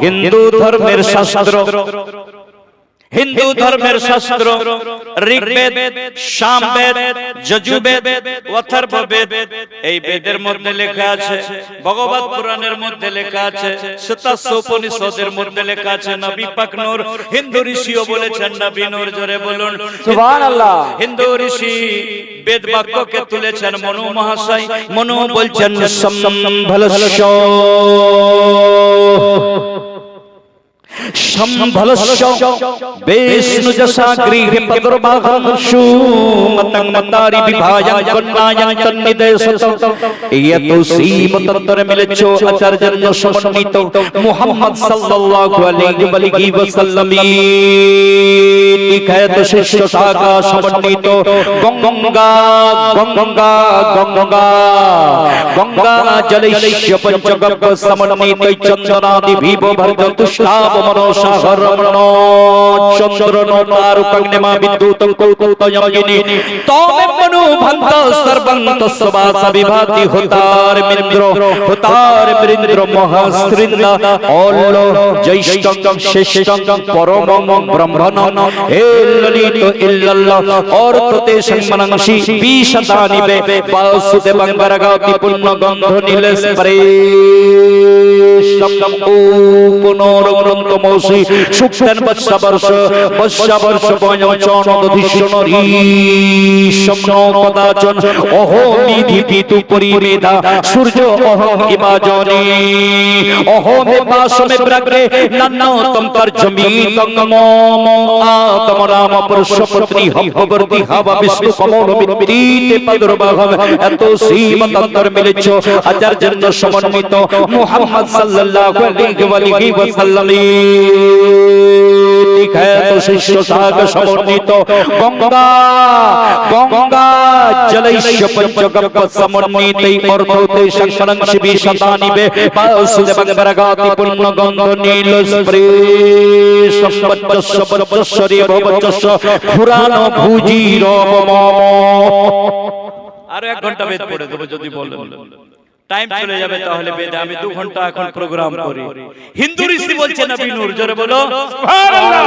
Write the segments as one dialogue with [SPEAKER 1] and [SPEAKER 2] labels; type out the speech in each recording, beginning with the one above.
[SPEAKER 1] হিন্দু ধর্মের শাস্ত্র, হিন্দু ধর্মের শাস্ত্র ঋগ্বেদ, সামবেদ, যজুর্বেদ, অথর্ববেদ, এই বেদের মধ্যে লেখা আছে, ভগবত পুরাণের মধ্যে লেখা আছে, সতাস্য উপনিষদের মধ্যে লেখা আছে। নবী পাক নূর হিন্দু ঋষিও বলেছেন, নবী নূর জোরে বলুন সুবহানাল্লাহ। হিন্দু ঋষি বেদ বাক্যকে তুলেছেন মনু মহাশয়। মনু বলছেন সম্ভলস্য সম্ভলস্য বিষ্ণুজসা গৃহে পদর্বাহংসু মতং মতারি বিভায়ং কন্যায়ং তন্নিদেশত। ইয়তো শ্রীমতন্তরে মিলেছো আচার্যন্য সমন্বিত মুহাম্মদ সাল্লাল্লাহু আলাইহি ওয়াসাল্লাম নিখায়ত শিষ্য শাখা সমন্বিত গঙ্গা গঙ্গা গঙ্গা গঙ্গা জলৈশ্য পঞ্চগব্য সমন্বিত চন্দনাদি ভিব ভর্গ তুষ্টাব মনসা হরমণ চন্দ্রন তারুকগ্নিমা বিদ্যুতং কৌতুকয়ঙ্গিনী তমে মনু ভন্ত সর্বং তস্বাস বিভাতি হোতার মৃন্দ্র মহাশ্রিন্দ অল জৈষ্টং শেষং পরমং ব্রহ্মণং হে ললিত ইল্লাল্লাহ অর্থতে সম্মানংসি বিশতানি বে বাসুদেবং বরগাতি পুণ্য গন্ধ নীলেশ পরে শব্দম ও পুনরগ্রন্থমসি সুক্তেন বৎসবর্ষ বয়চন দধিষ্ণরি সম্নো পদাচন অহমি দীপিতু পরিমেধা সূর্য অহম ইমাজনে অহমে বাসমে ব্রগ্রে নন্নতম তর্জমি তঙ্গম আতম রাম পরশপত্নী হব্ববর্তি হাবা বিষ্ণু কমল বিত্রিতে পদর্বাহম এত শ্রীমতন্তর মিলেছ আচার্যন্য সমন্বিত মুহাম্মদ সাল্লাল্লাহু আলাইহি ওয়াসাল্লাম নিখায়ত শিষ্য শাখা সমন্বিত গঙ্গা গঙ্গা জলৈশ্য পঞ্চগব্য সমন্বিত অর্থতে সংসরং শিবি শতানি বে বাসুদেবং বরগাতি পুণ্য গন্ধ নীলস্প্রে সম্পজ্জস্য বজ্জস্বরে ভবজ্জস্য পুরাণ ভুজির মম। আরো 1 ঘন্টা বেদ পড়ে দেব যদি বলেন, টাইম চলে যাবে তাহলে বেদে আমি 2 ঘন্টা এখন প্রোগ্রাম করি। হিন্দু ঋষি বলছে নবী নূর জোরে বলো সুবহানাল্লাহ,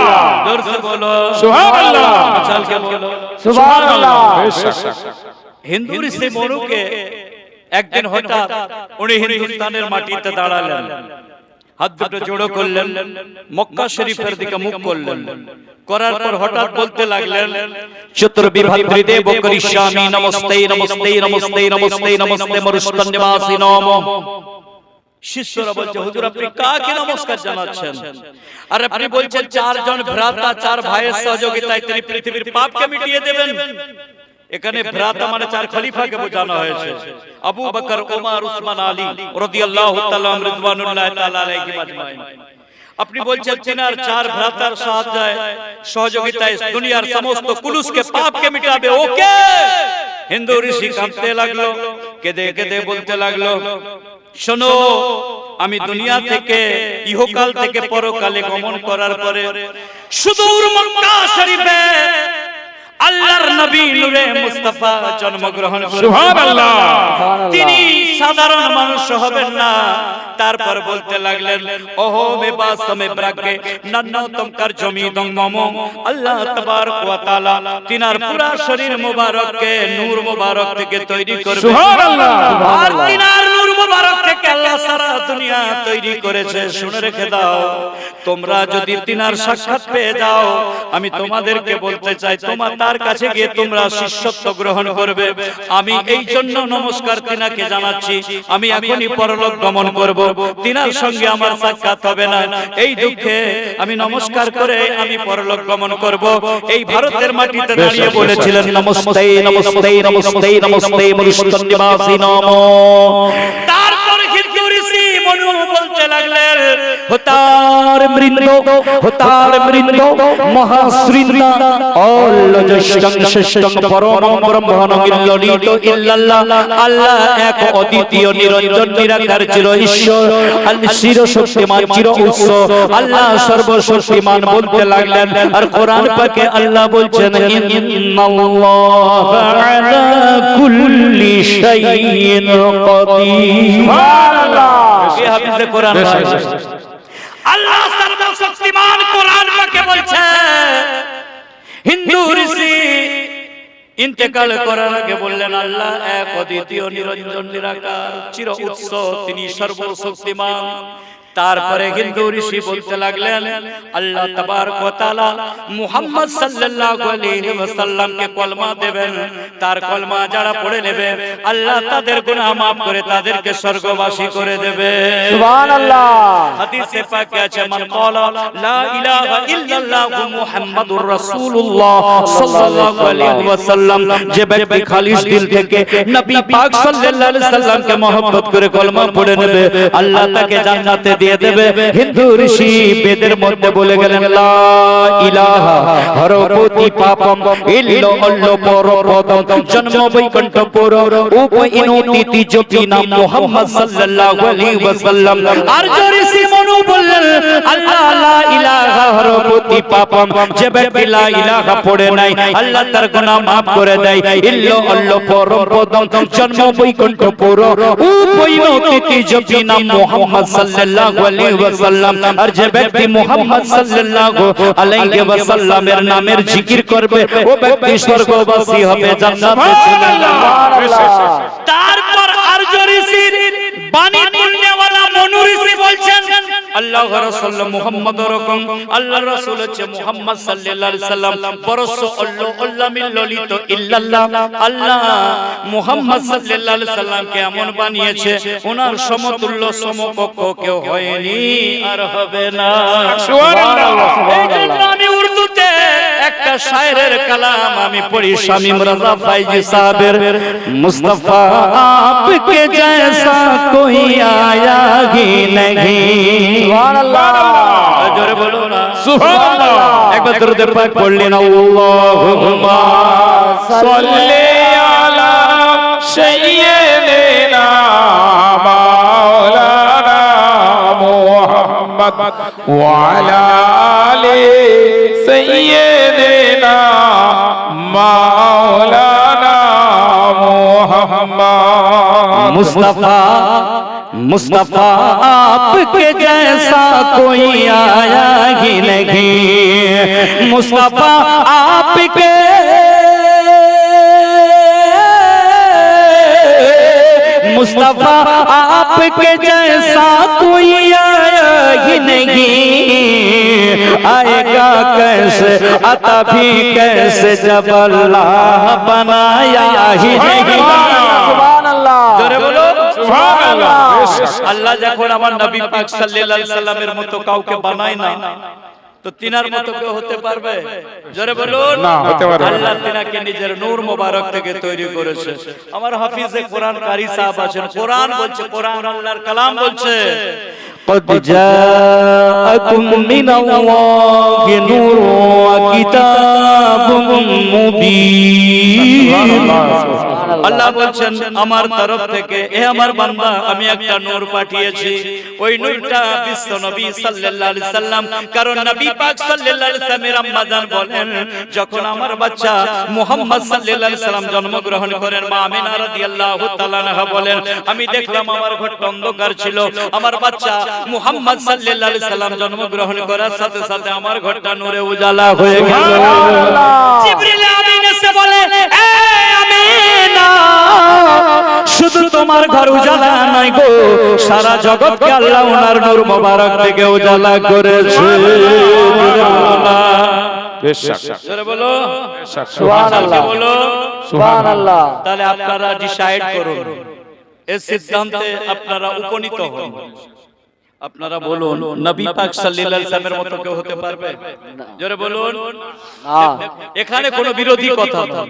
[SPEAKER 1] জোরে বলো সুবহানাল্লাহ, চলকে বলো সুবহানাল্লাহ। হিন্দু ঋষি মনুকে একদিন হঠাৎ উনি হিন্দুস্তানের মাটিতে দাঁড়ালেন, হাত দুটো জোড়ো করলেন, মক্কা শরীফের দিকে মুখ করলেন, করার পর হঠাৎ বলতে লাগলেন চতুর্বিভাদ্রি দেব করিষ্যামি নমস্তে নমস্তে নমস্তে নমস্তে নমস্তে মরুস্তন নিবাসী নম। শিষ্যরা বলছে হুজুর আপনি কাকে নমস্কার জানাচ্ছেন? আর আপনি বলছেন 4 জন ভ্রাতা 4 ভাইয়ের সহযোগিতায় তিনি পৃথিবীর পাপকে মিটিয়ে দেবেন। এখানে ভ্রাতা মানে 4 খলিফাকে বোঝানো হয়েছে, আবু বকর, ওমর, উসমান, আলী রাদিয়াল্লাহু তাআলা রিদওয়ানুল্লাহি তাআলা আলাইহিম আজমাইন। আপনি বলছেন তিনার 4 ভ্রাতার সাহায্যে সহযোগিতায় দুনিয়ার সমস্ত কুলুসকে পাপকে মিটাবে, ওকে? হিন্দু ঋষি কাঁদতে লাগলো, কেঁদে কেঁদে বলতে লাগলো শোনো, আমি দুনিয়া থেকে ইহকাল থেকে পরকালে গমন করার পরে সুদূর মক্কা শরীফে আল্লাহর নবী নূরে মুস্তাফা জন্মগ্রহণ করেন। সুবহানাল্লাহ। তিনি সাধারণ মানুষ হবেন না। তারপর বলতে লাগলেন ওহো বেবাসমে ব্রাকে নন্নতম কারজমি দং মম। আল্লাহ তাবারক ওয়া তাআলা তিনার পুরা শরীর মোবারককে নূর মোবারক থেকে তৈরি করবেন। সুবহানাল্লাহ। আর তিনার নূর মোবারক থেকে আল্লাহ সারা দুনিয়া তৈরি করেছে। শুনে রেখে দাও, তোমরা যদি তিনার সাক্ষাৎ পেয়ে যাও, আমি তোমাদেরকে বলতে চাই তোমার তার কাছে গিয়ে তোমরা শিষ্যত্ব গ্রহণ করবে। আমি এই জন্য নমস্কার তিনাকে জানাচ্ছি, আমি এখনই পরলোক গমন করব, তিনার সঙ্গে আমার সাক্ষাৎ হবে না, এই দুঃখে আমি নমস্কার করে আমি পরলোক গমন করব। এই ভারতের মাটিতে দাঁড়িয়ে বলেছিলেন নমস্তে নমস্তে নমস্তে নমস্তে মরুস্তন নিবাসী নমো। তারপর হিন্দু ঋষি মনু বলতে লাগলেন হতার মৃন্দ মহাশ্রিন্দা অলজষ্টং শেষ্টং পরমং ব্রহ্মণং ইল্ললিত ইল্লাল্লাহ। আল্লাহ এক অদ্বিতীয় নিরঞ্জন নিরাকার চির ঈশ্বর, আল্লাহ চির শক্তিমান চির উৎস, আল্লাহ সর্বশক্তিমান বলতে লাগলেন। আর কোরআন পাকে আল্লাহ বলছেন ইন্নাল্লাহা আলা কুল্লি শাইইন কাদির। সুবহানাল্লাহ। এই হাদিসে কোরআন আল্লাহ সর্বশক্তিমান কোরআন পাকে বলছে হিন্দু ঋষি ইন্তেকাল করার আগে বললেন আল্লাহ এক অদ্বিতীয় নিরঞ্জন নিরাকার চির উৎস তিনি সর্বশক্তিমান। তারপরে হিন্দু ঋষি বলতে লাগলেন আল্লাহ তাবারক ওয়া তাআলা মুহাম্মদ সাল্লাল্লাহু আলাইহি ওয়াসাল্লামকে কলমা দেবেন, তার কলমা যারা পড়ে নেবে আল্লাহ তাদের গুনাহ maaf করে তাদেরকে স্বর্গবাসী করে দেবে।
[SPEAKER 2] সুবহানাল্লাহ।
[SPEAKER 1] হাদিসে পাকে আছে মান ক্বালা লা ইলাহা ইল্লাল্লাহু মুহাম্মাদুর রাসূলুল্লাহ সাল্লাল্লাহু আলাইহি ওয়াসাল্লাম, যে ব্যক্তি খালিস দিল থেকে নবী পাক সাল্লাল্লাহু আলাইহি ওয়াসাল্লামকে মহব্বত করে কলমা পড়ে নেবে আল্লাহ তাকে জান্নাতে দিয়ে দেবে। হিন্দু ঋষি বেদের মধ্যে বলে গেলেন লা ইলাহা হরপতি পাপম ইল্লো অল্লো পরপদম জন্ম বৈকুণ্ঠপুর উপইনুতি তিজপি নাম মুহাম্মদ সাল্লাল্লাহু আলাইহি ওয়াসাল্লাম। আর ঋষি মনু বললেন আল্লাহ লা ইলাহা হরপতি পাপম, যে ব্যক্তি লা ইলাহা পড়ে নাই আল্লাহ তার গুনাহ maaf করে দেয়। ইল্লো অল্লো পরপদম জন্ম বৈকুণ্ঠপুর উপইনুতি তিজপি নাম মুহাম্মদ সাল্লাল্লাহু আলাইহি ওয়াসাল্লাম। আর যে ব্যক্তি মুহাম্মদ সাল্লাল্লাহু আলাইহি ওয়াসাল্লামের নামের জিকির করবে ও ব্যক্তি স্বর্গবাসী হবে, জান্নাতে চলে যাবে। তারপর আর্য ঋষির বাণী তুলনেওয়ালা মনু ঋষি বলছেন আল্লাহ রাসূল মুহাম্মদ রকম আল্লাহ রাসূল হচ্ছে মুহাম্মদ সাল্লাল্লাহু আলাইহি সাল্লাম বরস আল্লাহ আল্লাহ মিন ললিত ইল্লাল্লাহ। আল্লাহ মুহাম্মদ সাল্লাল্লাহু আলাইহি সাল্লামকে এমন বানিয়েছে ওনার সমতুল্য সমকক্ষ কেউ হয়নি আর হবে না। সুবহানাল্লাহ। এইজন্য আমি উর্দুতে একটা শায়রের কালাম আমি পড়ি শামীম রাজা ফাইজি সাহেবের মুস্তাফা আপকে জैसा कोई आया ही नहीं।
[SPEAKER 2] সুবহানাল্লাহ।
[SPEAKER 1] জোরে বলো না
[SPEAKER 2] সুবহানাল্লাহ।
[SPEAKER 1] একবার দরুদ পাক পড়লেন আল্লাহুম্মা
[SPEAKER 2] সাল্লি আলা সাইয়্যিদিনা মাওলানা মুহাম্মদ ওয়া আলা আলি সাইয়্যিদিনা মাওলানা মুহাম্মদ।
[SPEAKER 1] मुस्तफा मुस्तफा आपके जैसा कोई आया ही नहीं। मुस्तफा आपके मुस्तफा आपके जैसा कोई आया ही नहीं। आएगा कैसे आता भी कैसे जब अल्लाह बनाया ही नहीं।
[SPEAKER 2] সুবহানাল্লাহ।
[SPEAKER 1] জোরে বলো
[SPEAKER 2] সুবহানাল্লাহ।
[SPEAKER 1] আল্লাহ যখন আমার নবী পাক সাল্লাল্লাহু আলাইহি সাল্লামের মতো কাউকে বানায় না তো তিনার মতো কেউ হতে পারবে? জোরে বলুন
[SPEAKER 2] না, হতে পারবে না।
[SPEAKER 1] আল্লাহ তিনাকে নিজের নূর মোবারক থেকে তৈরি করেছে। আমার হাফিজে কোরআন কারি সাহেব আছেন, কোরআন বলছে, কোরআন আল্লাহর কালাম বলছে قد جاءكم من الله نور وكتاب مبين। আল্লাহ বলছেন আমার তরফ থেকে এ আমার বান্দা আমি একটা নূর পাঠিয়েছি, ওই নূরটা বিশ্ব নবী সাল্লাল্লাহু আলাইহি সাল্লাম। কারণ নবী পাক সাল্লাল্লাহু আলাইহি সাল্লামের আম্মা জান বলেন যখন আমার বাচ্চা মুহাম্মদ সাল্লাল্লাহু আলাইহি সাল্লাম জন্মগ্রহণ করেন মা আমিনা রাদিয়াল্লাহু তাআলা আনহা বলেন আমি দেখলাম আমার ঘরটা অন্ধকার ছিল, আমার বাচ্চা মুহাম্মদ সাল্লাল্লাহু আলাইহি সাল্লাম জন্মগ্রহণ করার সাথে সাথে আমার ঘরটা নূরে উজালা হয়ে গেল। জিবরিল আমিন এসে বলে এ আমিনা শুধু তোমার ঘর উজালা নয় গো, সারা জগৎকে আল্লাহ ওনার নূর মোবারক থেকে উজালা করেছে। জোরে বলো
[SPEAKER 2] সুবহানাল্লাহ।
[SPEAKER 1] বলো
[SPEAKER 2] সুবহানাল্লাহ।
[SPEAKER 1] তাহলে আপনারা ডিসাইড করুন, এই সিদ্ধান্তে আপনারা উপনীত হন। আপনারা বলুন নবী পাক সাল্লাল্লাহু আলাইহি ওয়াসাল্লামের মতো কেউ হতে পারবে? জোরে বলুন
[SPEAKER 2] না।
[SPEAKER 1] এখানে কোনো বিরোধী কথা না,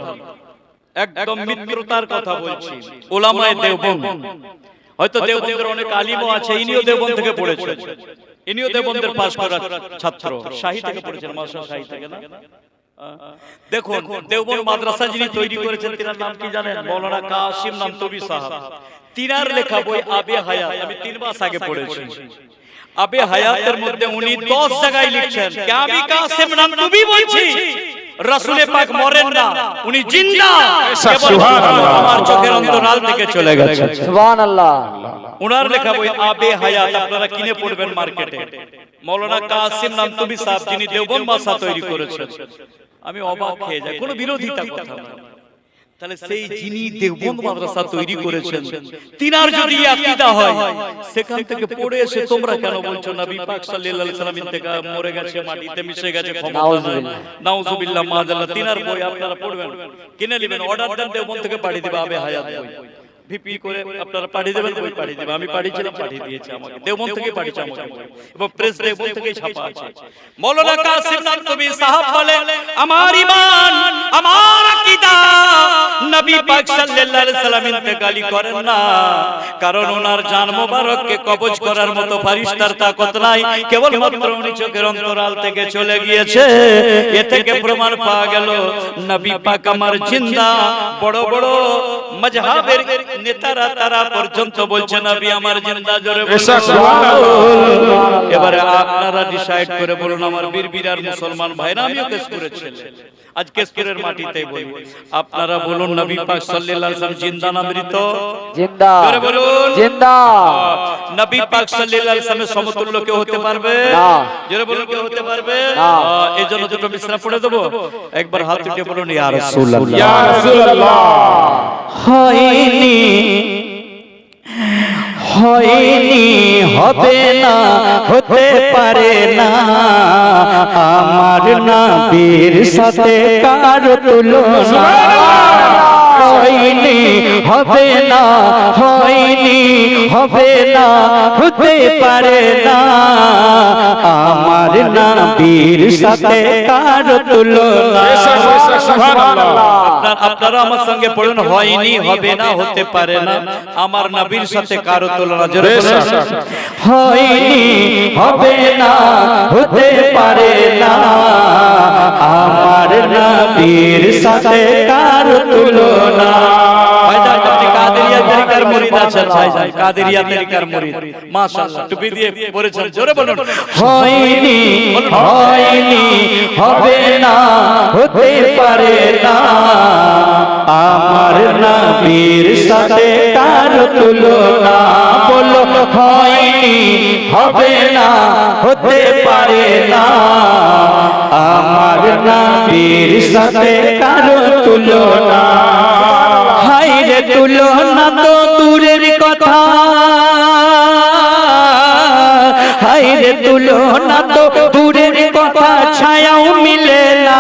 [SPEAKER 1] একদম মিত্রতার কথা বলছি। উলামায়ে দেওবন্দ, হয়তো দেওবন্দের অনেক আলিমও আছে, ইনিও দেওবন্দ থেকে পড়েছেন, ইনিও দেওবন্দের পাশ করা ছাত্র, শাহী থেকে পড়েছেন, মাশা শাহী থেকে না। দেখুন দেওবন্দ মাদ্রাসা যিনি তৈরি করেছেন তিনার নাম কি জানেন? মাওলানা কাসিম নামতবি সাহেব। তিনার লেখা বই আবে হায়াত আমি 3 মাস আগে পড়েছি। আবে হায়াতের মধ্যে উনি 10 জায়গায় লিখছেন কে আমি কাসিম নামতবি বলছি রাসূল পাক মরেন না, উনি জিন্দা।
[SPEAKER 3] সুবহানাল্লাহ।
[SPEAKER 1] আমার চোখের অন্তরাল থেকে চলে গেছে।
[SPEAKER 2] সুবহানাল্লাহ।
[SPEAKER 1] উনার লেখা বই আবে হায়াত আপনারা কিনে পড়বেন মার্কেটে। মাওলানা কাসিম নামতুবি সাহেব যিনি দেওবন্দ মাসা তৈরি করেছেন, আমি অবাক হয়ে যাই, কোনো বিরোধিতা কথা না। তাহলে সেই যিনি দেওবন্দ মাদ্রাসা তৈরি করেছেন তিনার যদি আকীদা হয়, সেখান থেকে পড়ে এসে তোমরা কেন বলছো নবী পাক সাল্লাল্লাহু আলাইহি ওয়াসাল্লাম ইন্তেকাল মরে গেছে, মাটিতে মিশে গেছে, ক্ষমতা নাই, নাউজুবিল্লাহ মাযাল্লাহ। তিনার বই আপনারা পড়বেন, কিনে নেবেন, অর্ডার দেন, দেওবন্দ থেকে পাঠিয়ে দিবে আবে হায়াত বই। ভিপি করে আপনারা পাঠিয়ে দেবেন, বই পাঠিয়ে দিবে। আমি পাঠিয়েছিলাম, পাঠিয়ে দিয়েছে আমাকে, দেওবন্দ থেকে পাঠিয়েছে আমাকে, এবং প্রেস দেওবন্দ থেকে ছাপা আছে। মাওলানা কাসিম নামতুবি সাহেব বলে আমার ঈমান, আমার আকীদা, নবী পাক সাল্লাল্লাহু আলাইহি ওয়াসাল্লাম ইন্তেকালই করেন না, কারণ ওনার জান মোবারককে কবজ করার মতো ফেরেশতার তাকত নাই, কেবলমাত্র উনি চোখের অন্তরাল থেকে চলে গিয়েছে। এ থেকে প্রমাণ পাওয়া গেল নবী পাক আমার জিন্দা। বড় বড় মাযহাবের নেতারা তারা পর্যন্ত বলছে নবী আমার জিন্দা। জোরে বলুন। এবারে আপনারা ডিসাইড করে বলুন আমার বীর-বীরার মুসলমান ভাইরা, আমিও কেশপুরের ছেলে, আজ কেশপুরের মাটিতেই বলি, আপনারা বলুন নবী পাক সাল্লাল্লাহু আলাইহি ওয়াসাল্লাম জিন্দা না মৃত?
[SPEAKER 2] জিন্দা।
[SPEAKER 1] জোরে বলুন।
[SPEAKER 2] জিন্দা।
[SPEAKER 1] নবী পাক সাল্লাল্লাহু আলাইহি ওয়াসাল্লামের সমতুল্য কেউ হতে পারবে
[SPEAKER 2] না।
[SPEAKER 1] জোরে বলুন, কেউ হতে পারবে
[SPEAKER 2] না।
[SPEAKER 1] এই জন্য দুটো মিসরা পড়ে দেব, একবার হাত উঠিয়ে বলুন ইয়া রাসূলুল্লাহ।
[SPEAKER 3] ইয়া রাসূলুল্লাহ।
[SPEAKER 1] হয়নি হয়নি হবে না, হতে পারে না, আমার নবীর সাথে কার তুলনা। হয়নি হবে না, হয়নি হবে না, হতে পারে না, আমার নবীর সাথে কার তুলনা।
[SPEAKER 3] সুবহানাল্লাহ।
[SPEAKER 1] আপনারা আমার সঙ্গে পড়ুন, হয়নি হবে না, হতে পারে না, আমার নবীর সাথে কারো তুলনা। জোরে বলুন। হয়নি হবে না, হতে পারে না, আমার নবীর সাথে কারো তুলনা। ভাইজান আপনি কাদেরিয়া তরিকার মুরিদ আছেন, ভাইজান কাদেরিয়া তরিকার মুরিদ, মাশাআল্লাহ টুপি দিয়ে পড়েছেন। জোরে বলুন। হয়নি হয়নি হবে না, হতে পারে না, আমার নবীর সাথে কার তুলনা। বলো হয়নি হবে না, হতে পারে না, আমার নবীর সাথে কার তুলনা। হায়রে তুলনা তো দূরের কথা, হায়রে তুলনা তো দূরের কথা, ছায়াও মিলে না।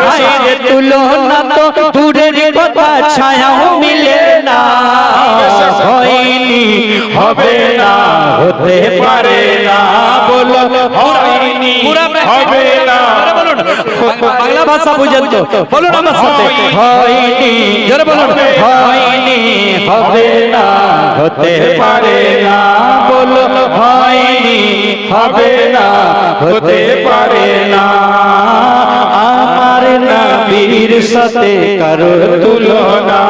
[SPEAKER 1] হায়রে তুলনা তো দূরের কথা, ছায়াও মিলে না। হয়নি হবে না, হতে পারে না, বলো হয়নি হবে না। বাংলা ভাষা বুঝেন তো, বলুন আমার সাথে, হয়নি। জোরে বলুন। হয়নি হবে না, হতে পারে না, বলো হয়নি হবে না, হতে পারে না, আমার নবীর সাথে কারো তুলনা।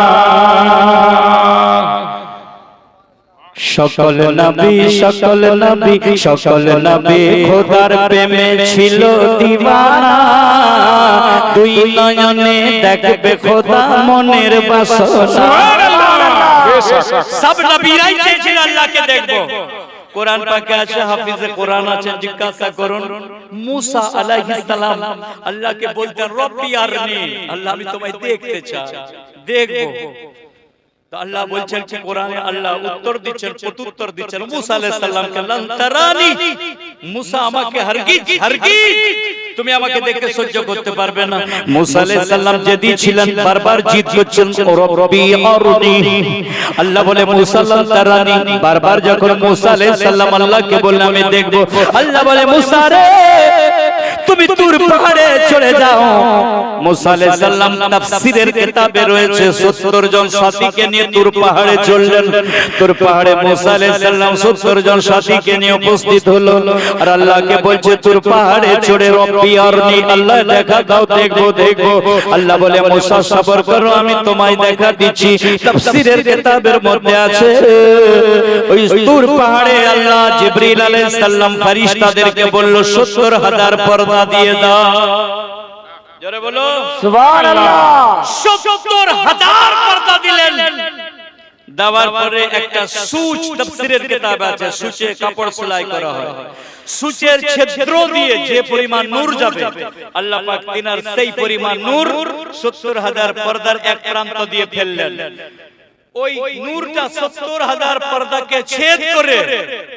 [SPEAKER 1] সকল নবী সকল নবী সকল নবী খোদার প্রেমে ছিল দিওয়ানা, দুই নয়নে দেখবে খোদা মনের বাসনা। সব নবীরাই চেয়েছিল আল্লাহকে দেখবো। কোরআন পাকে আছে, হাফিজে কোরআন আছে, জিজ্ঞাসা করুন মুসা আলাইহিস সালাম আল্লাহকে বলতেন রব্বি আরনি, আল্লাহ আমি তোমায় দেখতে চাই, দেখবো। তো আল্লাহ বলছেন কি কোরআনে, আল্লাহ উত্তর দিচ্ছেন, প্রত্যুত্তর দিচ্ছেন মুসা আলাইহিস সালামকে, লান তারানি, মুসা আমাকে হারগিজ হারগিজ তুমি আমাকে দেখে সহ্য করতে পারবে না। মুসা আলাইহিস সালাম জেদি ছিলেন, বারবার জিদ করছেন রব্বি আরনি। আল্লাহ বলে মুসা লান তারানি, বারবার যখন মুসা আলাইহিস সালাম আল্লাহকে বললেন আমি দেখব, আল্লাহ বলে মুসা রে তুমি তুর পাহাড়ে চলে যাও। মুসা আলাইহিস সালাম তাফসীরের কিতাবে রয়েছে 70 জন সাথীকে নিয়ে তুর পাহাড়ে চললেন। তুর পাহাড়ে মুসা আলাইহিস সালাম 70 জন সাথীকে নিয়ে উপস্থিত হলো, আর আল্লাহকে বলছে তুর পাহাড়ে চড়ে রব্বি আরনি, আল্লাহ দেখা দাও, দেখবো দেখবো। আল্লাহ বলে মুসা সবর করো, আমি তোমায় দেখা দিচ্ছি। তাফসীরের কিতাবের মধ্যে আছে ওই তুর পাহাড়ে আল্লাহ জিবরিল আলাইহিস সালাম ফেরেশতাদেরকে বলল 70,000 পর্দা দিয়ে দাও। জোরে বলো
[SPEAKER 2] সুবহানাল্লাহ।
[SPEAKER 1] ৭০,০০০ পর্দা দিলেন। দেওয়ার পরে একটা সূচ, তাফসীরের কিতাব আছে, সূচে কাপড় সেলাই করা হয়। সূচের ছিদ্র দিয়ে যে পরিমাণ নূর যাবে, আল্লাহ পাক তিনার সেই পরিমাণ নূর ৭০,০০০ পর্দার এক প্রান্ত দিয়ে ফেললেন। ওই নূরটা ৭০,০০০ পর্দাকে ছেদ করে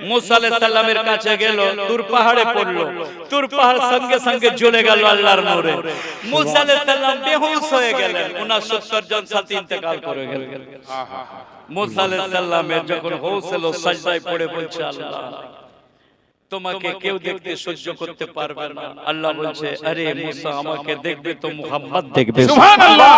[SPEAKER 1] মুসা আলাইহিস সালামের কাছে গেল, তুর পাহাড়ে পড়লো। তুর পাহাড় সঙ্গে সঙ্গে জ্বলে গেল আল্লাহর নূরে। মুসা আলাইহিস সালাম বেহুশ হয়ে গেলেন, ওনার ৭০ জন সাথী ইন্তেকাল করে গেলেন। মুসা আলাইহিস সালামের যখন হোশ হলো, সাজদায় পড়ে বলছে, আল্লাহ তোমাকে কেউ দেখতে সহ্য করতে পারবে না। আল্লাহ বলছে, আরে মুসা, আমাকে দেখবে তো মুহাম্মদ দেখবে।
[SPEAKER 3] সুবহানাল্লাহ।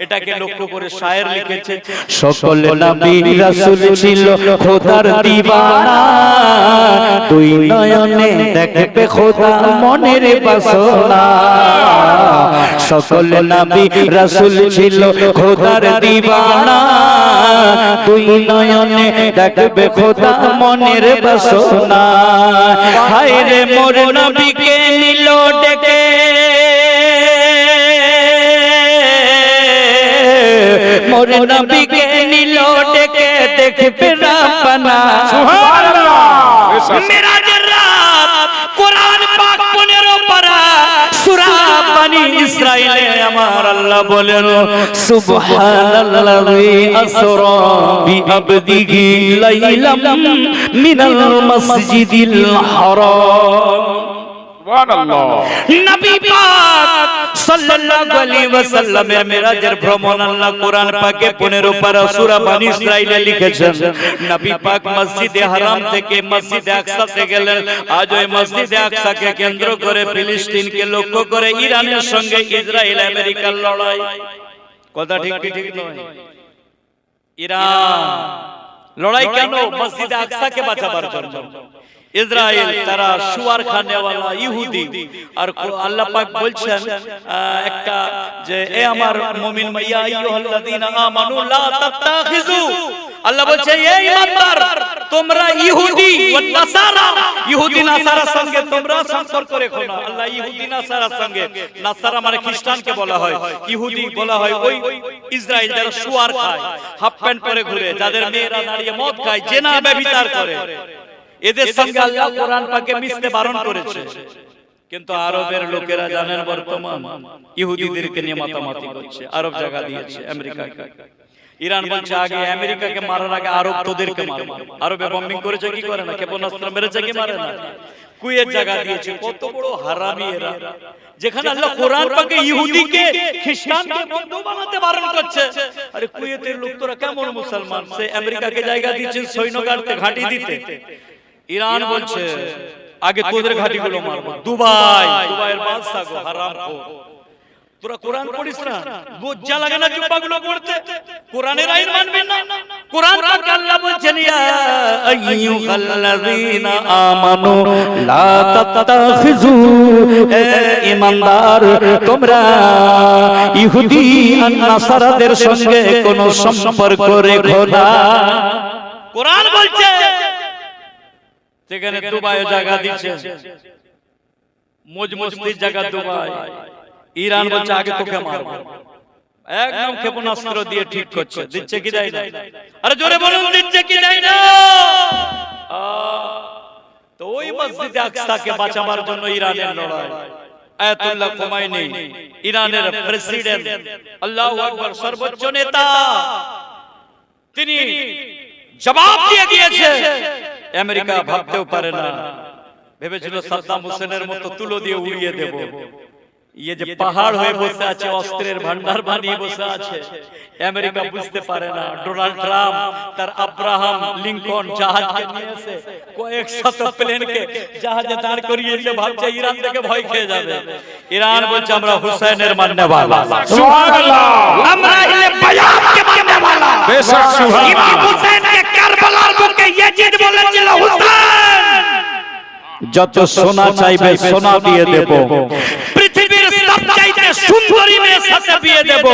[SPEAKER 1] এটাকে লক্ষ্য করে শায়ের লিখেছে,
[SPEAKER 4] সকল নবী রাসূল ছিল খোদার দিওয়ানা, দুই নয়নে দেখবে খোদা মনের বাসনা। সকল নবী রাসূল ছিল খোদার দিওয়ানা, দুই নয়নে দেখবে খোদা মনের বাসনা। হায় রে মোর নবীকে নিল ডেকে, মোর নবীকে নিল ডেকে, দেখবে রাব্বানা।
[SPEAKER 3] সুবহানাল্লাহ।
[SPEAKER 4] মিরাজের রাত, কোরআন পাক 15 পারা, সূরা বনী ইসরাঈলে আমার আল্লাহ বলেন, সুবহানাল্লাযী আসরা বিআবদিহি লাইলাম মিনাল মাসজিদিল হারাম।
[SPEAKER 3] সুবহানাল্লাহ।
[SPEAKER 4] নবী পাক সাল্লাল্লাহু আলাইহি ওয়াসাল্লামের মিরাজের ভ্রমণ আল্লাহ কোরআন পাকে 15 পারা সূরা বনী ইসরাঈলে লিখেছেন। নবী পাক মসজিদে হারাম থেকে মসজিদে আকসাতে গেলেন। আজ ওই মসজিদে আকসাকে কেন্দ্র করে ফিলিস্তিনকে লক্ষ্য করে ইরানের সঙ্গে ইসরায়েল আমেরিকার লড়াই। কথা ঠিক কি ঠিক নয়? ইরান লড়াই কেন? মসজিদে আকসাকে বাঁচাবার জন্য। ইসরায়েল তারা শুয়ার খানেওয়ালা ইহুদি। আর আল্লাহ পাক বলছেন একটা যে, এ আমার মুমিন ইয়া আইয়ুহাল্লাযীনা আমানু লা তাত্তাখিযু, আল্লাহ বলছে এ ঈমানদার, তোমরা ইহুদি ওয়া নাসারা, ইহুদি নাসারার সঙ্গে তোমরা সম্পর্ক রেখো না। আল্লাহ ইহুদি নাসারার সঙ্গে, নাসারা মানে খ্রিস্টানকে বলা হয়, ইহুদি বলা হয় ওই ইসরায়েল যারা শুয়ার খায়, হাফ প্যান্ট পরে ঘুরে, যাদের মেয়েরা দাঁড়িয়ে মদ খায়, জেনা ব্যভিচার করে, এদের সঙ্গে আল্লাহ কোরআন পাকে মিশতে বারণ করেছে। কিন্তু আরবের লোকেরা জানেন বর্তমান ইহুদিদেরকে নিয়ে মাতামাতি করছে, আরব জায়গা দিয়েছে আমেরিকাকে। ইরান বলছে আগে আমেরিকাকে মারার আগে আরব তোদেরকে মারবে। আরবে বম্বিং করেছে কি করে না, ক্ষেপণাস্ত্র মেরেছে কি মারে না, কুয়েত জায়গা দিয়েছে। কত বড় হারামি এরা, যেখানে আল্লাহ কোরআন পাকে ইহুদিকে খ্রিস্টানকে বন্ধু বানাতে বারণ করছে। আরে কুয়েতের লোক তোরা কেমন মুসলমান, সে আমেরিকাকে জায়গা দিয়েছে সৈন্য গাড়তে, ঘাঁটি দিতে। ইরান বলছে আগে তোদের ঘাঁটিগুলো মারবো। দুবাইয়ের বাদশা গো হারামখোর, তোরা কোরআন পড়িস না, লজ্জা লাগে না জুব্বাগুলো পড়তে? কোরআনের আইন মানবি না? কোরআন পাক আল্লাহ বলছেন, ইয়া আইয়ুহাল্লাযীনা আমানু লা তাত্তাখিযু, এ ঈমানদার তোমরা ইহুদি আর নাসারাদের সঙ্গে কোনো সম্পর্ক রেখো না। কোরআন বলছে। যেখানে দুবাইও জায়গা দিচ্ছে, মौज মস্তির জায়গা দুবাই। ইরান বলছে আগে তোকে মারবো, একদম ক্ষেপণাস্ত্র দিয়ে ঠিক করছে। দিচ্ছে কি দেয় না? আরে জোরে বলুন, দিচ্ছে কি দেয় না? তো ওই মসজিদে আকসাকে বাঁচাবার জন্য ইরানের লড়াই। আয়াতুল্লাহ খোমেনি ইরানের প্রেসিডেন্ট, আল্লাহু আকবার, সর্বোচ্চ নেতা, তিনি জবাব দিয়ে দিয়েছে। আমেরিকা ভাবতেও পারে না, ভেবেছিল সাদ্দাম হোসেনের মতো তুলো দিয়ে উড়িয়ে দেব। ये যে পাহাড় হয়ে বসে আছে, অস্ত্রের ভান্ডার বানিয়ে বসে আছে, আমেরিকা বুঝতে পারে না। ডোনাল্ড ট্রাম্প তার আব্রাহাম লিঙ্কন জাহাজকে নিয়ে এসে কয়েক শত প্লেনকে জাহাজে দাঁড় করিয়ে দিয়ে ভাবছে ইরান থেকে ভয় খেয়ে যাবে। ইরান বলছে আমরা হুসাইনের মাননে वाला,
[SPEAKER 3] সুবহানাল্লাহ।
[SPEAKER 4] আমরা ইলে বায়াতকে মাননে वाला।
[SPEAKER 3] বেশক সুবহানাল্লাহ।
[SPEAKER 4] ইমাম হুসাইনকে কারবালার বুকে ইয়াজিদ বলেছিল, হুসাইন যত সোনা চাইবে সোনা দিয়ে দেব, পৃথিবীর সবচাইতে সুন্দরী মেয়ের সাথে বিয়ে দেব।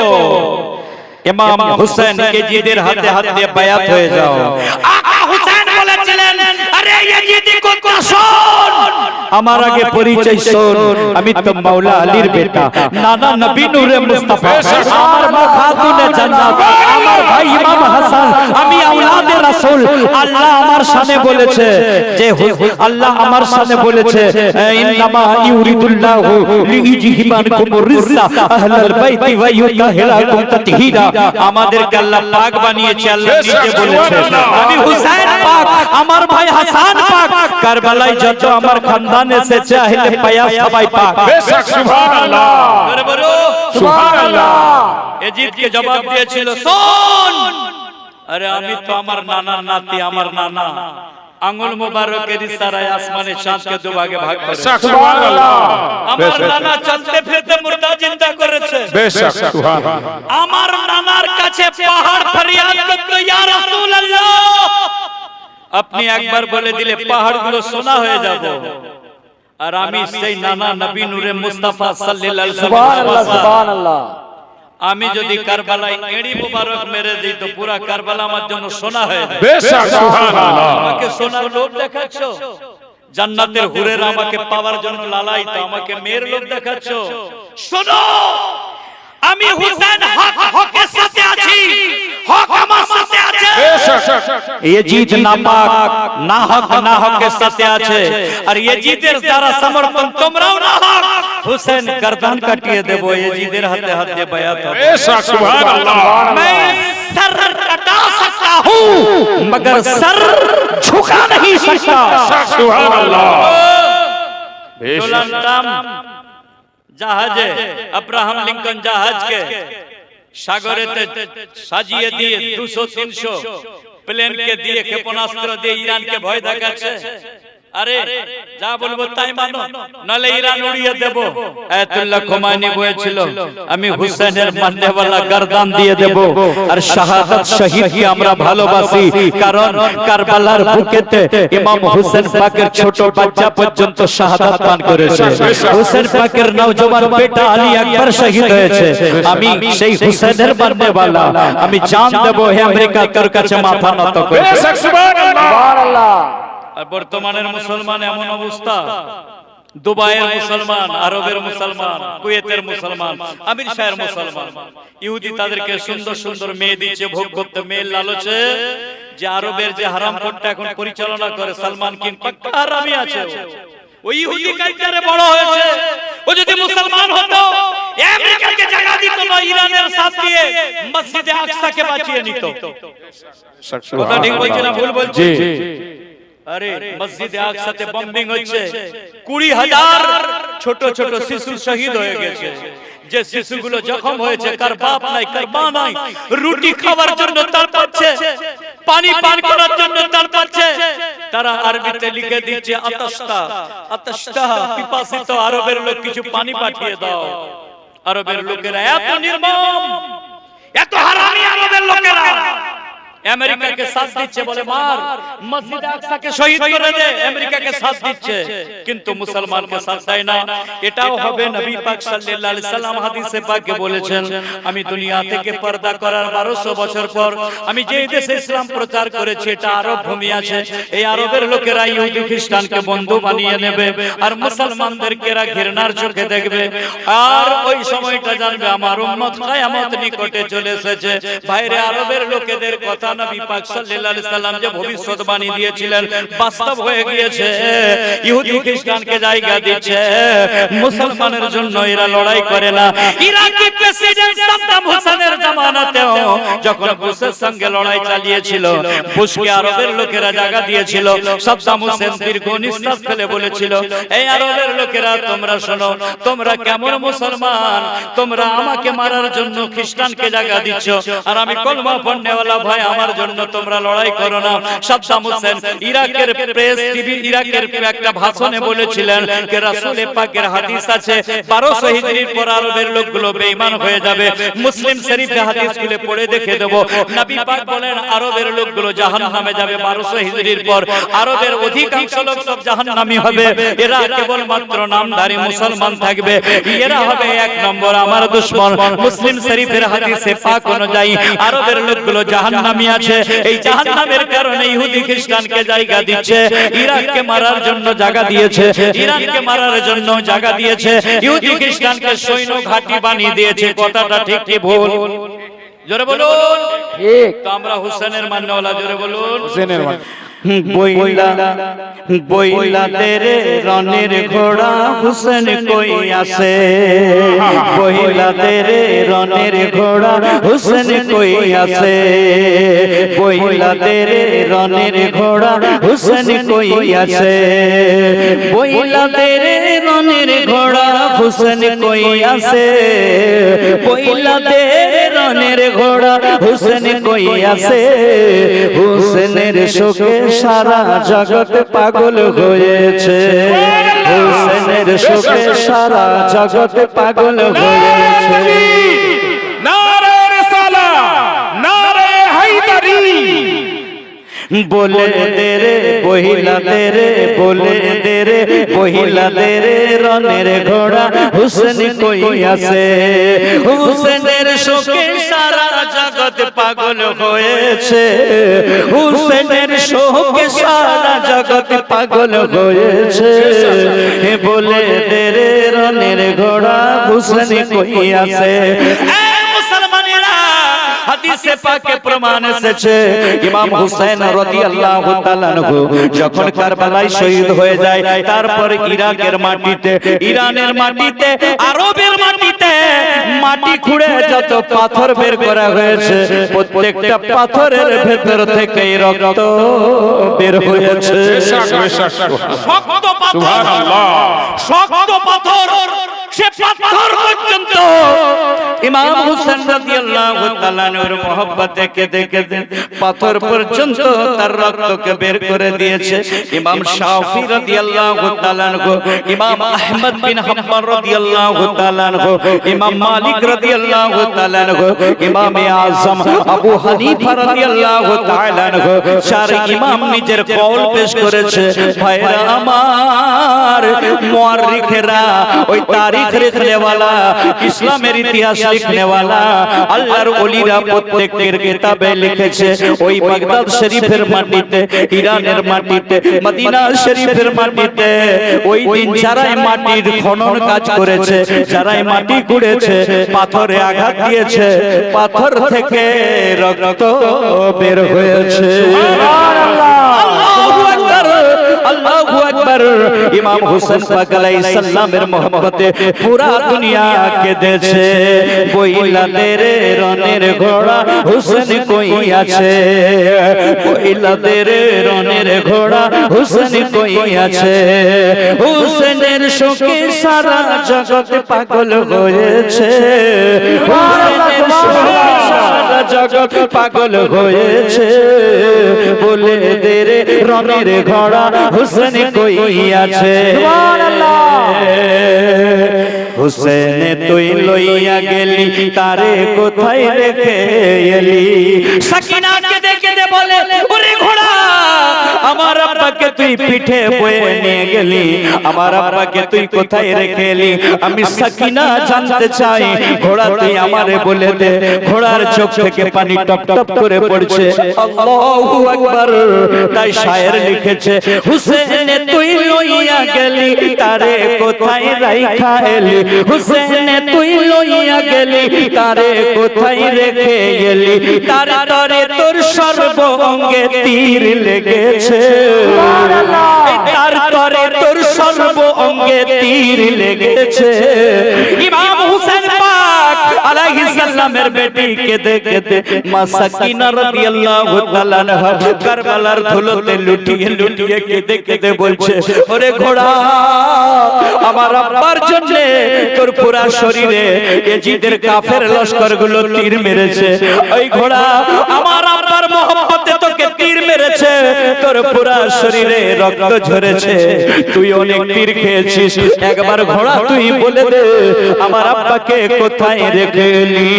[SPEAKER 4] ইমাম হুসাইন ইয়াজিদের হাতে হাত দিয়ে বায়াত হয়ে যাও। আকা হুসাইন বলেছিলেন, আরে ইয়াজিদ কথা শোন,
[SPEAKER 1] আমার আগে পরিচয় শোন, আমি তো মাওলা আলীর বেটা, নানা নবী নূরে মুস্তাফা, আমার মা খাতুনে জান্নাত, আমার ভাই ইমাম হাসান, আমি আওলাদে রাসূল। আল্লাহ আমার শানে বলেছে যে আল্লাহ আমার শানে বলেছে ইন্নামা ইউরিদুল্লাহু লিইজহিবানকুমুর রিজসা আহলাল বাইতি ওয়া ইউতাহিরাকুম তাতহীরা। আমাদেরকে আল্লাহ পাক বানিয়েছে, আল্লাহ নিজে বলেছে আমি হুসাইন পাক, আমার ভাই হাসান পাক, কারবালায় যত আমার খানদান এসেছে আহলে পায়া সবাই পাক।
[SPEAKER 3] বেশক সুবহানাল্লাহ
[SPEAKER 4] আরে বলো
[SPEAKER 3] সুবহানাল্লাহ।
[SPEAKER 4] এজিদকে জবাব দিয়েছিল শোন, আরে আমি তো আমার নানার নাতি, আমার নানা আঙ্গুল মুবারকের ইশারায় আসমানে চাঁদকে দুভাগে ভাগ করেছে।
[SPEAKER 3] বেশক সুবহানাল্লাহ
[SPEAKER 4] আমার নানা চলতে ফিরতে মুর্দা জিন্দা করেছে।
[SPEAKER 3] বেশক সুবহানাল্লাহ।
[SPEAKER 4] আমার নানার কাছে পাহাড় ফরিয়াদ করতো ইয়া রাসূলুল্লাহ, আপনি একবার বলে দিলে পাহাড়গুলো সোনা হয়ে যাবে। আর আমি সেই নানা নবী নূরে মুস্তাফা সাল্লাল্লাহু আলাইহি
[SPEAKER 2] সুবহানাল্লাহ
[SPEAKER 4] ওয়াসাল্লাম,
[SPEAKER 2] সুবহানাল্লাহ।
[SPEAKER 4] আমি যদি কারবালায় এড়ি মুবারক মেরে দিই তো পুরা কারবালা আমার জন্য সোনা হয়ে যাবে।
[SPEAKER 3] বেশক সুবহানাল্লাহ।
[SPEAKER 4] আমাকে সোনার লোভ দেখাচ্ছো, জান্নাতের হুরেরা আমাকে পাওয়ার জন্য লালাই, তো আমাকে মেয়ের লোভ দেখাচ্ছো। শোনো, আমি হুসেন হক হকের সাথে আছি, হক আমার সাথে আছে।
[SPEAKER 3] বেশক
[SPEAKER 1] ইয়েজিদ নাপাক না হক না হকের সাথে আছে, আর ইয়েজিদের দ্বারা সমর্থন তোমরাও না হক। হুসেন गर्दन কাটিয়ে দেব, ইয়েজিদের হাতে হাত দিয়ে বায়াত হবে।
[SPEAKER 3] বেশক সুবহানাল্লাহ।
[SPEAKER 1] मैं सर कटा सकता हूँ मगर सर झुका नहीं सकता।
[SPEAKER 3] বেশক সুবহানাল্লাহ।
[SPEAKER 4] ডোনাল্ড ট্রাম্প জাহাজে, আব্রাহাম লিঙ্কন জাহাজকে সাগরেতে সাজিয়ে দিয়ে 200-300 প্লেনকে দিয়ে ক্ষেপণাস্ত্র দিয়ে ইরানকে ভয় দেখাচ্ছে। আরে যা বলবো তাই মানো, নালে ইরান উড়িয়ে দেব। আয়াতুল্লাহ খোমানি বলেছিল আমি হুসেনের মাননেওয়ালা গর্দান দিয়ে দেব। আর শাহাদাত শহীদকে আমরা ভালোবাসি, কারণ কারবালার বুকেতে ইমাম হুসেন পাকের ছোট বাচ্চা পর্যন্ত শাহাদাত পান করেছে। হুসেন পাকের নওজওয়ান বেটা আলী আকবর শহীদ হয়েছে। আমি সেই হুসেনের মাননেওয়ালা, আমি জান দেব। হে আমেরিকা, তোর কাছে মাথা নত করে।
[SPEAKER 3] বেশক সুবহানাল্লাহ।
[SPEAKER 2] সুবহানাল্লাহ।
[SPEAKER 4] আর বর্তমানের মুসলমান এমন অবস্থা, দুবাইয়ের মুসলমান, আরবের মুসলমান, কুয়েতের মুসলমান, আমির শাহের মুসলমান, ইহুদি তাদেরকে সুন্দর সুন্দর মেয়ে দিচ্ছে ভোগ করতে, মেয়ের লালচে। যে আরবের যে হারাম কোডটা এখন পরিচালনা করে সালমান কিং, পাক্কা হারামি আছে। ওই ইহুদি কালচারে বড় হয়েছে। ও যদি মুসলমান হতো আমেরিকাকে জায়গা দিত না, ইরানের সাথ দিয়ে মসজিদে আকসাকে বাঁচিয়ে নিত। কথা ঠিক বলছি না ভুল বলছি? আরে মসজিদে আকসাতে বম্বিং হচ্ছে, 20,000 ছোট ছোট শিশু শহীদ হয়ে গেছে। যে শিশুগুলো জখম হয়েছে, কার বাপ নাই, কার মা নাই, রুটি খাওয়ার জন্য তড়পাচ্ছে, পানি পান করার জন্য তড়পাচ্ছে। তারা আরবিতে লিখে দিচ্ছে আতাশতা আতাশতা, পিপাসিত। আরবের লোক কিছু পানি পাঠিয়ে দাও। আরবের লোকেরা এত নির্মম, এত হারামি আরবের লোকেরা আমেরিকাকে সাথ দিচ্ছে, বলে মার, মসজিদ আকসাকে শহীদ করে দে। আমেরিকাকে সাথ দিচ্ছে, কিন্তু মুসলমানকে সাথ দেয় না। এটাও হবে। নবী পাক সাল্লাল্লাহু আলাইহি সাল্লাম হাদিসে পাকে বলেছেন, আমি দুনিয়া থেকে পর্দা করার 1200 বছর পর আমি যে দেশে ইসলাম প্রচার করেছি, এটা আরব ভূমি আছে। এই আরবের লোকেরা ইহুদি খ্রিস্টানকে বন্ধু বানিয়ে নেবে, আর মুসলমানদেরকে এরা ঘৃণার চোখে দেখবে। আর ওই সময়টা জানবে আমার উম্মত কিয়ামত নিকটে চলে এসেছে। বাইরে আরবের লোকেদের কথা নবী পাক সাল্লাল্লাহু আলাইহি সাল্লাম যে ভবিষ্যৎবাণী দিয়েছিলেন বাস্তব হয়ে গিয়েছে। ইহুদি খ্রিস্টানকে জায়গা দিচ্ছে, মুসলমানের জন্য এরা লড়াই করে না। ইরাকি প্রেসিডেন্ট সাদ্দাম হোসেনের জামানাতেও যখন বুশের সঙ্গে লড়াই চালিয়েছিল, বুশকে আরবের লোকেরা জায়গা দিয়েছিল। সাদ্দাম হোসেন দীর্ঘ নিঃশ্বাস ফেলে বলেছিল, এই আরবের লোকেরা তোমরা শোনো, তোমরা কেমন মুসলমান, তোমরা আমাকে মারার জন্য খ্রিস্টানকে জায়গা দিচ্ছ, আর আমি কলমা পড়নেওয়ালা ভাই আমার জন্য তোমরা লড়াই করো না। সাদ্দাম হোসেন ইরাকের প্রেস টিভি, ইরাকের একটা ভাষণে বলেছিলেন যে রাসূলে পাকের হাদিস আছে 1200 হিজরির পর আরবের লোকগুলো বেঈমান হয়ে যাবে। মুসলিম শরীফে হাদিসগুলো পড়ে দেখে দেব। নবী পাক বলেন আরবের লোকগুলো জাহান্নামে যাবে 1200 হিজরির পর। আরবের অধিকাংশ লোক সব জাহান্নামী হবে। এরা কেবল মাত্র নামধারী মুসলমান থাকবে। এরা হবে এক নম্বর আমার দুশমন। মুসলিম শরীফের হাদিসে পাক অনুযায়ী আরবের লোকগুলো জাহান্নামী আছে, এই জাহান্নামের কারণে ইহুদি খ্রিস্টানকে জায়গা দিচ্ছে, ইরাককে মারার জন্য জায়গা দিয়েছে, ইরানকে মারার জন্য জায়গা দিয়েছে, ইহুদি খ্রিস্টানকে সৈন্য ঘাঁটি বানিয়ে দিয়েছে। কথাটা ঠিক কি ভুল? জোরে বলুন।
[SPEAKER 2] ঠিক।
[SPEAKER 4] তো আমরা হুসেনের মাননেওয়ালা, জোরে বলুন।
[SPEAKER 3] হুসেনের মান
[SPEAKER 4] বইলা বইলা তেরে রনের ঘোড়া হুসেন কই আছে, বইলা তেরে রনের ঘোড়া হুসেন কই আছে, বইলা তেরে রনের ঘোড়া হুসেন কই আছে, বইলা তেরে রনের ঘোড়া হুসেন কই আছে, বইলা তেরে রনের ঘোড়া হুসেন কই আছে। হুসেনের শোকে সারা জগৎ পাগল হয়েছে, হুসেনের শোকে সারা জগৎ পাগল হয়েছে।
[SPEAKER 3] নারে রিসালাত, নারে হায়দারি।
[SPEAKER 4] बोले तेरे बहिला तेरे बोले तेरे बहिला तेरे रनेर घोड़ा हुसैन कोई आसे, हुसैनेर शोके सारा जगत पागल হয়েছে, হুসেনের শোকে সারা জগৎ পাগল হয়েছে। বলে তেরে রনের ঘোড়া হুসেন কই আছে। হাদিসে পাকে প্রমাণ এসেছে, ইমাম হুসাইন রাদিয়াল্লাহু তাআলা আনহু যখন কারবালায় শহীদ হয়ে যায়, তারপর ইরাকের মাটিতে, ইরানের মাটিতে, আরবের মাটিতে মাটি খুঁড়ে যত পাথর বের করা হয়েছে, প্রত্যেকটা পাথরের ভেতর থেকে রক্ত বের হয়েছে। শক্ত পাথর,
[SPEAKER 3] সুবহানাল্লাহ,
[SPEAKER 4] শক্ত পাথর, সে পাথর পর্যন্ত ইমাম হুসেন রাদিয়াল্লাহু তাআলা নূর মোহব্বতে কেঁদে কেঁদে পাথর পর্যন্ত তার রক্তকে বের করে দিয়েছে। ইমাম শাফি রাদিয়াল্লাহু তাআলা আনহু, ইমাম আহমদ বিন হাম্বল রাদিয়াল্লাহু তাআলা আনহু, ইমাম মালিক রাদিয়াল্লাহু তাআলা আনহু, ইমাম আযম আবু হানিফা রাদিয়াল্লাহু তাআলা আনহু, চার ইমাম নিজের কওল পেশ করেছে। ভাইরা আমার, মুআররিখেরা, ওই তারিখ লিখনে वाला, ইসলামের ইতিহাস লিখনে वाला, আল্লাহর ওলিরা প্রত্যেকের কিতাবে লিখেছে, ওই বাগদাদ শরীফের মাটিতে, ইরানের মাটিতে, মদিনা শরীফের মাটিতে ওই দিন যারা এই মাটির খনন কাজ করেছে, যারা এই মাটি কুড়েছে, পাথরে আঘাত দিয়েছে, পাথর থেকে রক্ত বের হয়েছে। আল্লাহু আকবার, আল্লাহু আকবার। ইমাম হুসেন পাক আলাইহিস সালামের মোহব্বতে পুরা দুনিয়া কেঁদেছে। বইলা তেরে রনের ঘোড়া হুসেন কই আছে, বইলা তেরে রনের ঘোড়া হুসেন কই আছে, হুসেনের শোকে সারা জগৎ পাগল হয়েছে, হুসেনের শোকে সারা জগৎ পাগল হয়েছে। বলে তেরে রনের ঘোড়া হুসেন কই আছে। হুসেন তুই লইয়া গেলি, তারে কোথায় রেখে এলি? সাকিনাকে দেখে দে বলে, ওরে ঘোড়া, আমার আব্বাকে তুই পিঠে বয়ে নিয়ে গেলি, আমার আব্বাকে তুই কোথায় রেখে এলি? আমি সাকিনা জানতে চাই, ঘোড়া তুই আমারে বলে দে। ঘোড়ার চোখ থেকে পানি টপ টপ করে পড়ছে। আল্লাহু আকবার। তাই শায়ের লিখেছে, হুসেন তুই লইয়া গেলি, তারে কোথায় রাইখা এলি? হুসেন তুই লইয়া গেলি, তারে কোথায় রেখে গেলি? তার তরে তোর সর্ব অঙ্গে তীর লেগেছে, তার তরে তোর সর্ব অঙ্গে তীর লেগেছে। ইমাম হুসেন পাক আলাইহিস সালামের বেটি কেঁদে কেঁদে মা সাকিনা রাদিয়াল্লাহু তাআলা আনহা কারবালার ধুলোতে লুটিয়ে লুটিয়ে কেঁদে কেঁদে বলছে, ওরে ঘোড়া, আমার আব্বার জন্য তোর পুরা শরীরে ইয়াজিদের কাফের লশকরগুলো তীর মেরেছে। ওই ঘোড়া, আমার আব্বার মোহব্বতে তোকে তীর মেরেছে, তোর পুরা শরীরে রক্ত ঝরেছে, তুই অনেক তীর খেয়েছিস। একবার ঘোড়া তুই বলে দে, আমার আব্বাকে কোথায় রেখে এলি?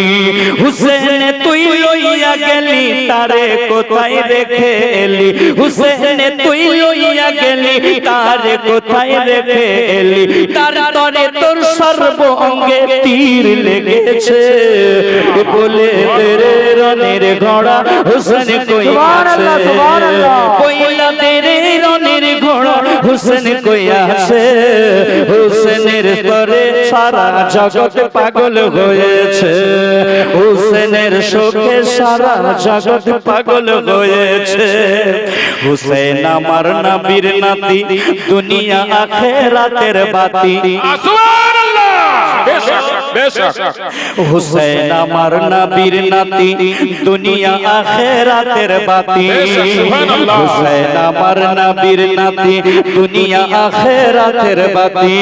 [SPEAKER 4] হুসেন তুই লইয়া গেলি, তারে কোথায় রেখে এলি? হুসেন তুই লইয়া
[SPEAKER 1] গেলি তারে কোথায় রেখে এলি তার তরে তোর সর্ব অঙ্গে তীর লেগেছে বলে তেরে রনের ঘোড়া হুসেন কই আছে কইলা তেরে রনের ঘোড়া হুসেন কই আছে হুসেনের তরে সারা জগৎ পাগল হয়েছে হুসেনের শোকে সারা জগৎ পাগল হয়েছে হুসেন আমার নবীর নাতি দুনিয়া আখিরাতের বাতি
[SPEAKER 3] সুবহানাল্লাহ বেশক বেশক
[SPEAKER 1] হুসেন আমার নবীর নাতি দুনিয়া আখিরাতের বাতি হুসেন আমার নবীর নাতি দুনিয়া আখিরাতের বাতি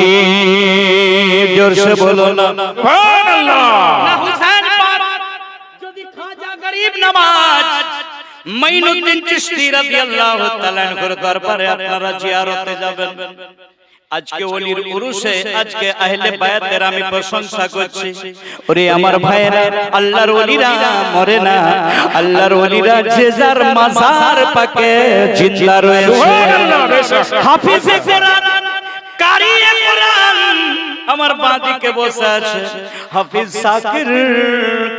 [SPEAKER 1] জোরসে বলো না
[SPEAKER 3] সুবহানাল্লাহ
[SPEAKER 4] হুসেন পাক যদি খাজা গরিব নওয়াজ মাইনুদ্দিন চিশতি রাদিয়াল্লাহু তাআলা আনহুর দরবারে আপনারা জিয়ারতে যাবেন আজকে ওলির উরুসে আজকে আহলে বায়াতের আমি প্রশংসা করছি ওরে আমার ভাইরা আল্লাহর ওলিরা মরে না আল্লাহর ওলিরা যে যার মাজার পাকে জিন্দা রয়েছে
[SPEAKER 3] সুবহানাল্লাহ বেশক
[SPEAKER 4] হাফিজে কোরআন কারি কোরআন আমার বাঁদিকে বসে আছে হাফিজ শাকির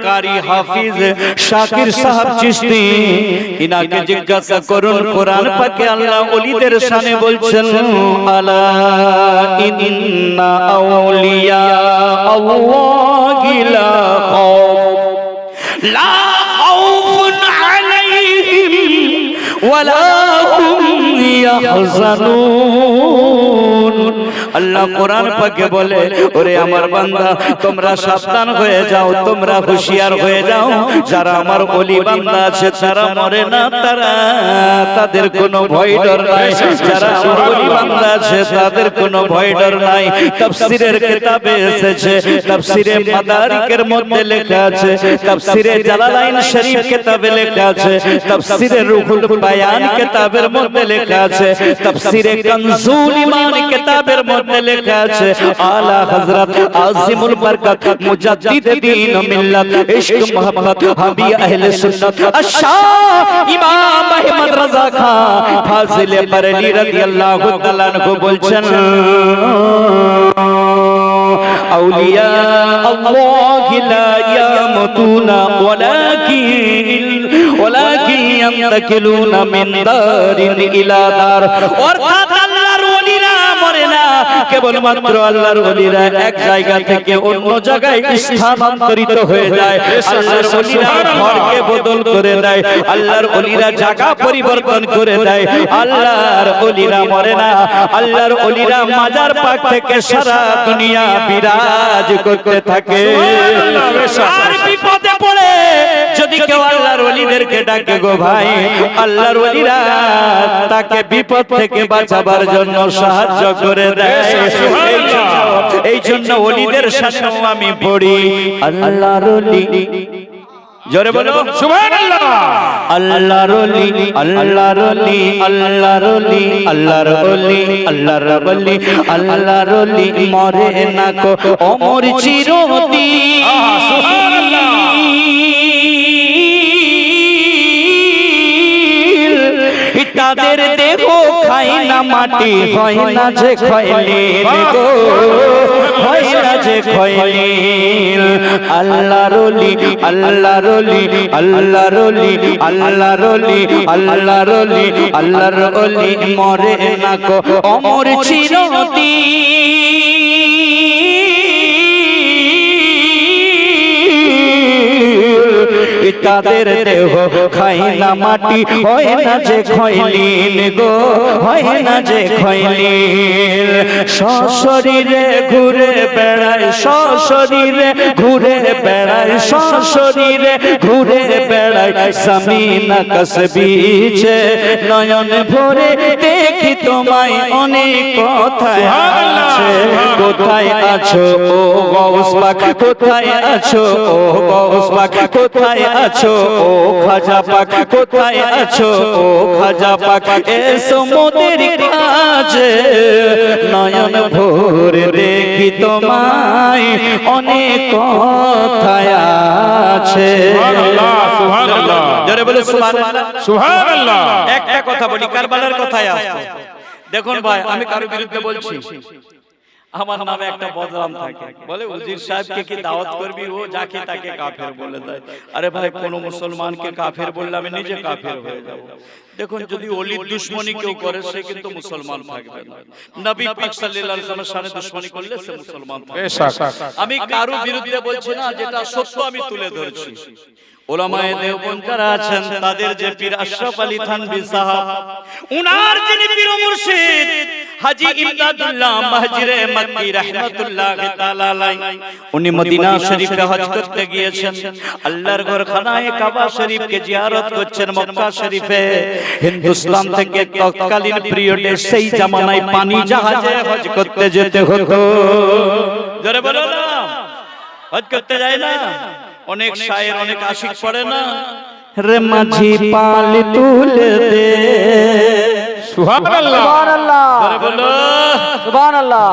[SPEAKER 4] কারি হাফিজ শাকির সাহেব চিশতি ইনাকে জিজ্ঞাসা করুন কোরআন পাকে আল্লাহ ওলিদের শানে বলছেন আলা ইন্না আউলিয়া আল্লাহি লা খাউফুন আলাইহিম ওয়ালা হুম ইয়াহজানুন আল্লাহ কোরআন পাকে বলে ওরে আমার বান্দা তোমরা সাবধান হয়ে যাও তোমরা হুঁশিয়ার হয়ে যাও যারা আমার ওলি বান্দা আছে তারা মরে না তারা তাদের কোনো ভয় ডর নাই যারা আমার ওলি বান্দা আছে তাদের কোনো ভয় ডর নাই তাফসীরের কিতাবে এসেছে তাফসীরে মাদারিকের মধ্যে লেখা আছে তাফসীরে জালালাইন শরীফ কিতাবে লেখা আছে তাফসীরে রুহুল বায়ান কিতাবের মধ্যে লেখা আছে তাফসীরে কানজুল ঈমান কিতাবের মধ্যে লেখা আছে আলা হযরত আজিমুল বরকত মুজাদ্দিদ দ্বীন মিল্লাত ইশক মোহাম্মদ হাবি আহলে সুন্নাত আশাহ ইমাম আহমদ রাজা খান ফাজিলে বরেলি রাদিয়াল্লাহু তাআলা আনহু বলছেন আউলিয়া আল্লাহ লা ইয়ামুতুনা ওয়ালাকিন ইয়ান্তাকিলুনা মিন দারিন ইলা দার অর্থাৎ আল্লাহর ওলিরা মরে না কেবলমাত্র আল্লাহর ওলিরা এক জায়গা থেকে অন্য জায়গায় স্থানান্তরিত হয়ে যায় আল্লাহর ওলিরা ঘরকে বদল করে দেয় আল্লাহর ওলিরা জায়গা পরিবর্তন করে দেয় আল্লাহর ওলিরা মরে না আল্লাহর ওলিরা মাজার পাক থেকে সারা দুনিয়া বিরাজ করতে থাকে আর বিপদে পড়ে যদি কেউ আল্লাহর ওলিদেরকে ডাকে গো ভাই আল্লাহর ওলিরা তাকে বিপদ থেকে বাঁচাবার জন্য সাহায্য করে দেয় এই জন্য ওলিদের শানেও আমি পড়ি আল্লাহর ওলি জোরে বলো
[SPEAKER 3] সুবহানাল্লাহ
[SPEAKER 1] আল্লাহর ওলি আল্লাহর ওলি আল্লাহর ওলি আল্লাহর ওলি আল্লাহর ওলি আল্লাহর ওলি মরে না কো অমর চিরদিন
[SPEAKER 3] সুবহানাল্লাহ
[SPEAKER 1] তাদের দেহ খাই না মাটি হয় না যে খয়লিন গো হয় না যে খয়লিন আল্লাহর ওলি আল্লাহর ওলি আল্লাহর ওলি আল্লাহর ওলি আল্লাহর ওলি আল্লাহর ওলি মরে না কো অমর চিরদিন তাদের দেহ খাই না মাটি হয় না যে খয়লিন গো হয় না যে খয়লিন সশরীরে ঘুরে বেড়ায় সশরীরে ঘুরে বেড়ায় সশরীরে ঘুরে বেড়ায় জমিন আকাশ বিছে নয়ন ভরে দেখি তোমায় অনেক কথায় আছে কোথায় আছো ও গৌস পাক কোথায় আছো ও গৌস পাক কোথায় আছো ও খাজা পাক কোথায় আছো ও খাজা পাক এসো মোদের কাছে নয়ন ভরে দেখি তোমায় অনেক কথায় আছে
[SPEAKER 3] সুবহানাল্লাহ সুবহানাল্লাহ
[SPEAKER 1] জোরে বলে সুবহানাল্লাহ
[SPEAKER 3] সুবহানাল্লাহ
[SPEAKER 1] একটা কথা বলি কারবালার কথায় আসতো
[SPEAKER 4] দেখুন ভাই, আমি কারো বিরুদ্ধে বলছি, আমার নামে একটা বদনাম থাকে, বলে উজির সাহেবকে কি দাওয়াত করবি, ও যাকে তাকে কাফের বলে দেয়। আরে ভাই, কোন মুসলমানকে কাফের বললে আমি নিজে কাফের হয়ে যাব। দেখুন, যদি ওলির দুশমনি কেউ করে সে কিন্তু মুসলমান থাকবে না। নবী পাক সাল্লাল্লাহু আলাইহি ওয়াসাল্লামের সাথে দুশমনি করলে সে মুসলমান থাকবে। আমি কারো বিরুদ্ধে বলছি না, যেটা সত্য আমি তুলে ধরছি। উলামায়ে দেওবন্দ যারা আছেন, তাদের যে পীর আশরাফ আলী থানভী সাহেব, উনার যিনি পীর মুর্শিদ হাজী ইমদাদুল্লাহ মাহজিরে মক্কি রাহমাতুল্লাহি তাআলা আলাইহি, উনি মদিনা শরীফে হজ করতে গিয়েছেন। আল্লাহর ঘর খানায়ে কাবা শরীফকে জিয়ারত করছেন মক্কা শরীফে। হিন্দুস্তান থেকে তৎকালীন পিরিয়ডে সেই জামানায় পানি জাহাজে হজ করতে যেতে হতো। জোরে বলো না, হজ করতে যায় না? অনেক শায়ের, অনেক আশিক পড়ে না, রে মাঝি পাল তুলে দে,
[SPEAKER 3] সুবহানাল্লাহ
[SPEAKER 2] সুবহানাল্লাহ,
[SPEAKER 4] জোরে বলো
[SPEAKER 2] সুবহানাল্লাহ।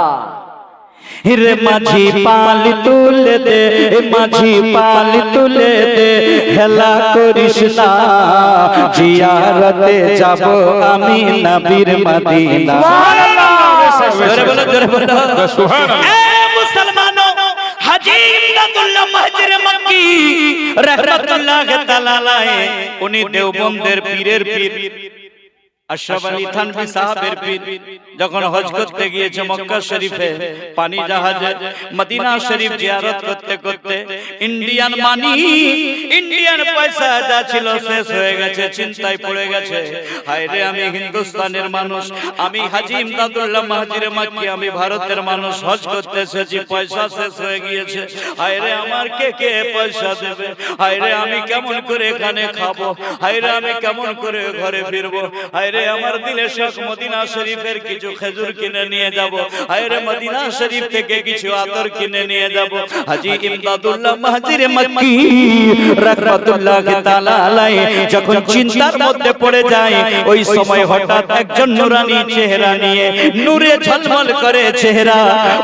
[SPEAKER 4] রে মাঝি পাল তুলে দে, মাঝি পাল তুলে দে, হেলা করিস না, জিয়ারতে যাব আমি নবীর মদিনা। জোরে বলো, জোরে বলো
[SPEAKER 3] সুবহানাল্লাহ।
[SPEAKER 4] এ মুসলমানো, হাজী ইমদাদুল্লাহ মাহজিরে মক্কি রাহমাতুল্লাহি তাআলা আলাইহি, উনি দেওবন্দের পীরের পীর আশরাফ আলী থানভী সাহেবের পীর, যখন হজ করতে গিয়েছে মক্কা শরীফে পানি জাহাজে, মদিনা শরীফ জিয়ারত করতে করতে ইন্ডিয়ান মানি, ইন্ডিয়ান পয়সা যা ছিল শেষ হয়ে গেছে, চিন্তায় পড়ে গেছে। হায় রে, আমি হিন্দুস্তানের মানুষ, আমি হাজী ইমদাদুল্লাহ মাহজিরে মক্কি, আমি ভারতের মানুষ, হজ করতে এসেছি, পয়সা শেষ হয়ে গিয়েছে। হায় রে, আমার কে কে পয়সা দেবে? হায় রে, আমি কেমন করে এখানে খাবো? হায় রে, আমি কেমন করে ঘরে ফিরবো? হায় রে, আমার দিলে শখ মদিনা শরীফের কিছু খেজুর কিনে নিয়ে যাব। হায় রে, মদিনা শরীফ থেকে কিছু আতর কিনে নিয়ে যাব। হাজী ইমদাদুল্লাহ মাহজিরে মক্কি রাহমাতুল্লাহি তাআলা আলাইহি যখন চিন্তার মধ্যে পড়ে যায়, ওই সময় হঠাৎ একজন নুরানি চেহারা নিয়ে, নূরে ঝলমল করে চেহারা,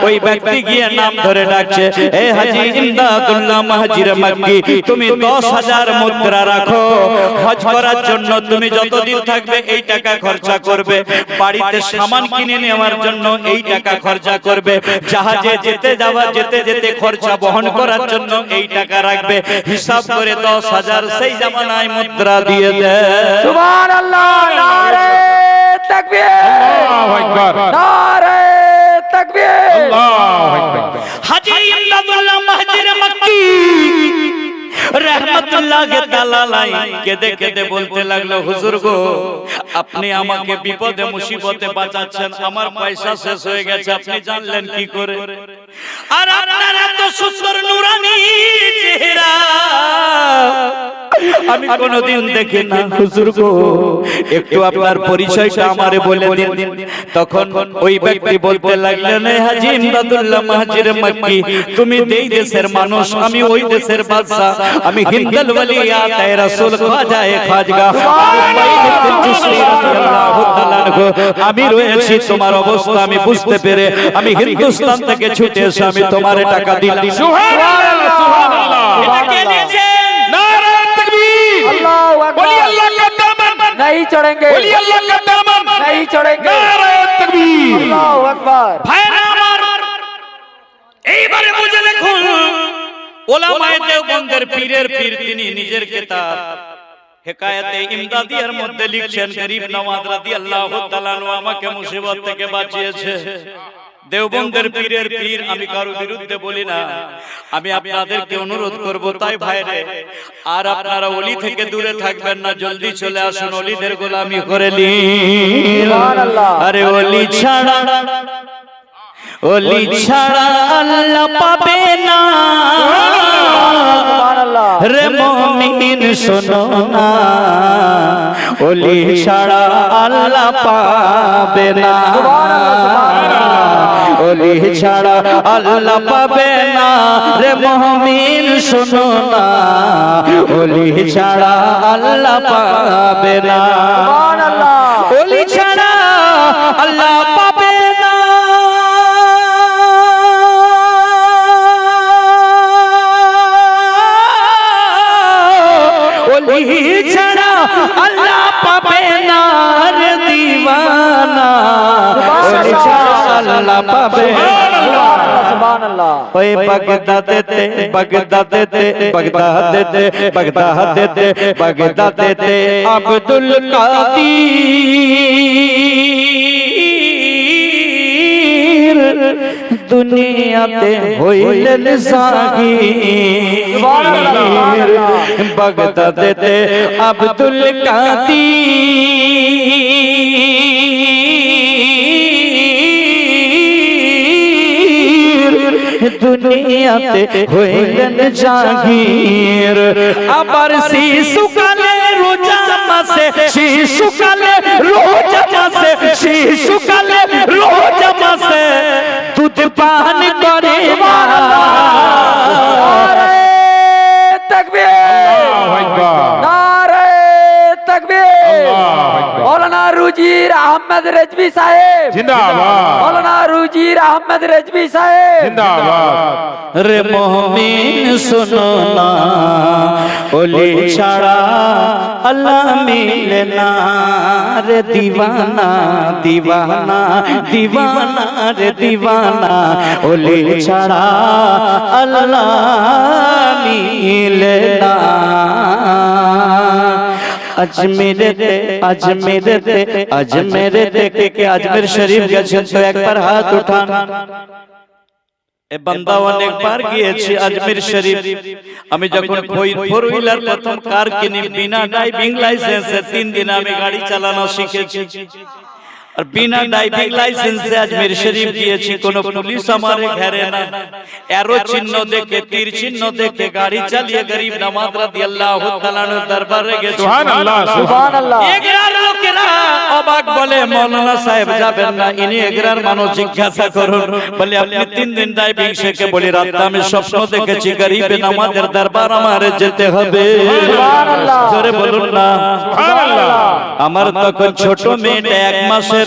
[SPEAKER 4] ওই ব্যক্তি গিয়ে নাম ধরে ডাকছে, এ হাজী ইমদাদুল্লাহ মাহজিরে মক্কি, তুমি 10,000 মুদ্রা রাখো, হজ করার জন্য তুমি যতদিন থাকবে এই টাকা খরচা করবে, বাড়িতে সামান কিনে নেওয়ার জন্য এই টাকা খরচা করবে, জাহাজে যেতে যাওয়া যেতে যেতে খরচা বহন করার জন্য এই টাকা রাখবে, হিসাব করে 10,000 সেই জামানায় মুদ্রা দিয়ে দেয়।
[SPEAKER 2] সুবহানাল্লাহ, নারে তাকবীর,
[SPEAKER 3] আল্লাহু আকবার,
[SPEAKER 2] নারে তাকবীর।
[SPEAKER 3] আল্লাহু আকবার।
[SPEAKER 4] হাজী ইমদাদুল্লাহ মাহজিরে মক্কি রাহমাতুল্লাহি তাআলা আলাইহি কেঁদে কেঁদে বলতে লাগলো, হুজুর গো, আপনি আমাকে বিপদে মুসিবতে বাঁচাচ্ছেন, আমার পয়সা শেষ হয়ে গেছে, আপনি জানলেন কি করে? আর আপনার এত সুন্দর নুরানি চেহারা আমি কোনোদিন দেখি না, হুজুর গো, একটু আপনার পরিচয়টা আমারে বলে দিন। তখন ওই ব্যক্তি বলতে লাগলেন, হাজী ইমদাদুল্লাহ মাহজিরে মক্কি, তুমি এই দেশের মানুষ, আমি ওই দেশের বাদশা, আমি হিন্দুল ওলিয়াত রাসূল খাজায়ে খাজগা রাদিয়াল্লাহু তাআলা আনহু, আমি রয়েছি তোমার অবস্থা আমি বুঝতে পেরে আমি হিন্দুস্তান থেকে ছুটে এসে আমি তোমারে টাকা দিলাম।
[SPEAKER 3] সুবহানাল্লাহ, সুবহানাল্লাহ।
[SPEAKER 4] এটা কে দিয়েছেন?
[SPEAKER 3] नारे तकबीर,
[SPEAKER 2] अल्लाहु अकबर।
[SPEAKER 3] वली अल्लाह का दामन,
[SPEAKER 2] नहीं छोड़ेंगे,
[SPEAKER 3] वली अल्लाह का दामन,
[SPEAKER 2] नहीं छोड़ेंगे।
[SPEAKER 3] नारे तकबीर।
[SPEAKER 2] अल्लाहु अकबर।
[SPEAKER 4] ভাইরা আমার, এইবারে বুঝে দেখুন, ওলামায়ে দেওবন্দের পীরের পীর তিনি নিজের কিতাব হেকায়াতে ইমদাদিয়ার মধ্যে লিখছেন, গরিব নওয়াজ রাদিয়াল্লাহু তাআলা আনহু আমাকে মুসিবত থেকে বাঁচিয়েছে। দেওবন্দের পীরের পীর, আমি কারো বিরুদ্ধে বলি না, আমি আপনাদেরকে অনুরোধ করব, তাই ভাইরে, আর আপনারা ওলি থেকে দূরে থাকবেন না, জলদি চলে আসুন, ওলিদের গোলামি করে নিন।
[SPEAKER 2] সুবহানাল্লাহ।
[SPEAKER 4] আরে ওলি ছাড়া, ওলি ছাড়া আল্লাহ পাবে না,
[SPEAKER 2] সুবহানাল্লাহ।
[SPEAKER 4] রে মুমিন শোনো না, ওলি ছাড়া আল্লাহ পাবে না, ওলি ছাড়া আল্লাহ পাবে না, রে মুমিন শোনো না, ওলি ছাড়া আল্লাহ পাবে না,
[SPEAKER 2] সুবহানাল্লাহ।
[SPEAKER 4] ওলি ছাড়া আল্লাহ পাবে না। ওলি ছাড়া আল্লাহ পাবে না, রে দিওয়ানা,
[SPEAKER 1] আল্লাহ পাবে
[SPEAKER 2] সুবহানাল্লাহ
[SPEAKER 1] ওই বাগদাদেতে আব্দুল কাদির দুনিয়াতে হইলেন জাগির বাগদাদেতে আব্দুল কাদির দুনিয়াতে হইলেন জাগির আবার শিশুকালে রোজা মাসে শিশুকালে রোজা মাসে শিশুকালে রোজা মাসে দুধ পান করে
[SPEAKER 2] নারে তাকবীর
[SPEAKER 3] আল্লাহু আকবার
[SPEAKER 2] নারে তাকবীর মৌলানা রুজির আহমদ রেজভি সাহেব
[SPEAKER 3] জিন্দাবাদ
[SPEAKER 2] মৌলানা রুজির আহমদ রেজভি সাহেব
[SPEAKER 3] জিন্দাবাদ
[SPEAKER 1] রে মোহমিন শুনো না ওলি ছাড়া আল্লাহ মিলে না রে দিওয়ানা দিওয়ানা দিওয়ানা রে দিওয়ানা ওলি ছাড়া আল্লাহ মিলে না আজমেরেতে আজমেরেতে আজমেরেতে কে আজমের শরীফ গেছেন তো একবার হাত উঠান এ বান্দা অনেকবার গিয়েছি আজমির শরীফ আমি যখন ফোর হুইলার প্রথম কার কিনি বিনা ড্রাইভিং লাইসেন্সে 3 দিন আমি গাড়ি চালানো শিখেছি আর বিনা ড্রাইভিং লাইসেন্সে আজমির শরীফ গিয়েছি কোন পুলিশ আমারে ঘেরে না এরো চিহ্ন দেখে তীর চিহ্ন দেখে গাড়ি চালিয়ে গরিব নওয়াজ রাদিয়াল্লাহু তাআলা এর দরবারে গেছি
[SPEAKER 3] সুবহানাল্লাহ
[SPEAKER 2] সুবহানাল্লাহ
[SPEAKER 1] এগরার লোকেরা অবাক বলে মাওলানা সাহেব যাবেন না ইনি এগরার মানুষ জিজ্ঞাসা করুন বলে আপনি 3 দিন ড্রাইভিং শিখে বলি রাতে আমি স্বপ্ন দেখেছি গরিব নওয়াজের দরবার আমারে যেতে হবে
[SPEAKER 2] সুবহানাল্লাহ
[SPEAKER 1] জোরে বলুন না
[SPEAKER 3] সুবহানাল্লাহ
[SPEAKER 1] আমার তখন ছোট মেয়েটা 1 মাসের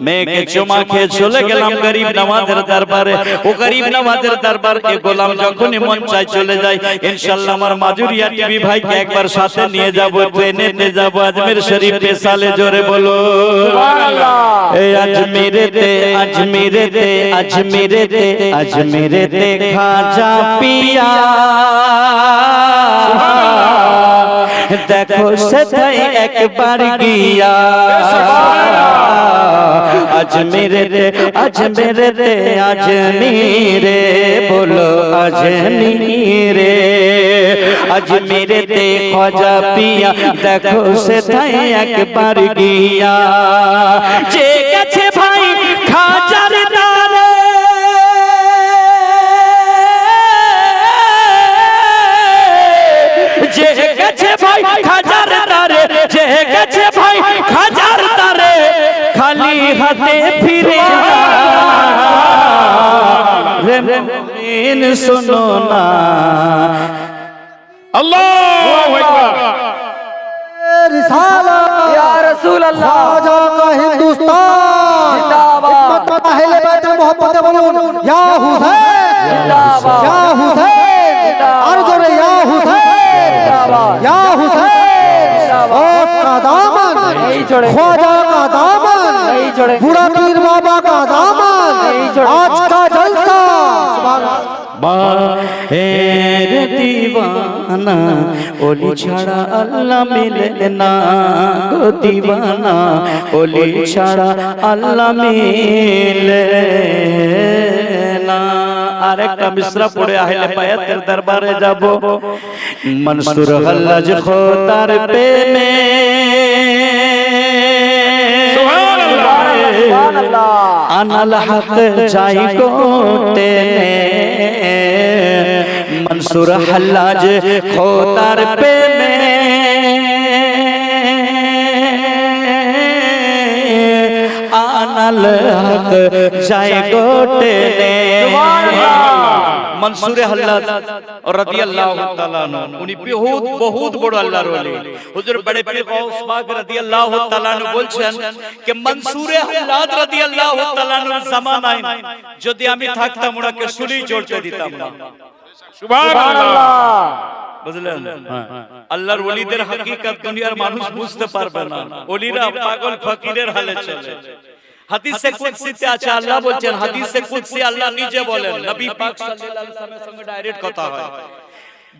[SPEAKER 1] মেয়েকে চুমা খেয়ে চলে গেলাম গরিব নওয়াজের দরবারে ও গরিব নওয়াজের দরবার এ গোলাম যখনই মন চায় চলে যায় ইনশাআল্লাহ আমার মাজুরিয়া টিভি ভাইকে একবার সাথে নিয়ে যাব ট্রেনে যাব আজমির শরীফ পেছালে জোরে বলো
[SPEAKER 2] সুবহানাল্লাহ
[SPEAKER 1] এই আজমিরেতে আজমিরেতে আজমিরেতে আজমিরেতে খাজা পিয়া দেখো সেটাই একবার গিয়া আজমিরেতে আজমিরেতে আজমিরে বলো আজমিরে আজমিরেতে খাজা পিয়া দেখো সেটাই একবার গিয়া যে গেছে ভাই খাজার দ্বারে যে গেছে ভাই খাজার দ্বারে যে গেছে ভাই খাজার দ্বারে খালি হাতে ফিরে রে মুমিন শুনো না
[SPEAKER 3] আল্লাহু আকবার
[SPEAKER 2] या रसूल अल्लाह
[SPEAKER 5] ख्वाजा का हिंदुस्तान
[SPEAKER 2] जिंदाबाद
[SPEAKER 5] अहले बैत मोहब्बत बोलूं या हुसैन
[SPEAKER 2] जिंदाबाद
[SPEAKER 5] या हुसैन अर्ज रे या हुसैन
[SPEAKER 2] जिंदाबाद
[SPEAKER 5] या हुसैन
[SPEAKER 2] जिंदाबाद
[SPEAKER 5] का दामन
[SPEAKER 2] नहीं छोड़ेंगे
[SPEAKER 5] ख्वाजा का दामन
[SPEAKER 2] नहीं छोड़ेंगे
[SPEAKER 5] बूढ़ा पीर बाबा का दामन
[SPEAKER 2] नहीं छोड़ेंगे
[SPEAKER 5] आज का जलसा सुभान
[SPEAKER 1] বাহের দিওয়ানা ওলি ছাড়া আল্লাহ মিলে না গো দিওয়ানা ওলি ছাড়া আল্লাহ মিলে না আরেকটা মিসরা পড়ে আহলে বায়াতের দরবারে যাব মনসুর হল্লাজ খোদার প্রেমে
[SPEAKER 2] सुभानअल्लाह
[SPEAKER 1] আনাল হক চাই কোতে মনসুর হল্লাজ খোদার প্রেমে আনাল হক চাই কোতে মনসুর হল্লাজ রাদিয়াল্লাহু তাআলা উনি বহুত বড় আল্লাহর ওলি হুজুর বড়ে পীর গাউস পাক রাদিয়াল্লাহু তাআলা বলছেন যে মনসুর হল্লাজ রাদিয়াল্লাহু তাআলা জামানায় যদি আমি থাকতাম ওনাকে সুলি জড়তে দিতাম না
[SPEAKER 3] সুবহানাল্লাহ
[SPEAKER 1] বুঝলেন আল্লাহর ওলিদের হাকিকত দুনিয়ার মানুষ বুঝতে পারবে না ওলিরা পাগল ফকিরের হালে চলে
[SPEAKER 4] হাদিসে কুদসিতে আছে, আল্লাহ বলছেন, হাদিসে কুদসি আল্লাহ নিজে বলেন, নবী পাক সাল্লাল্লাহু আলাইহি ওয়াসাল্লামের সঙ্গে ডাইরেক্ট কথা হয়,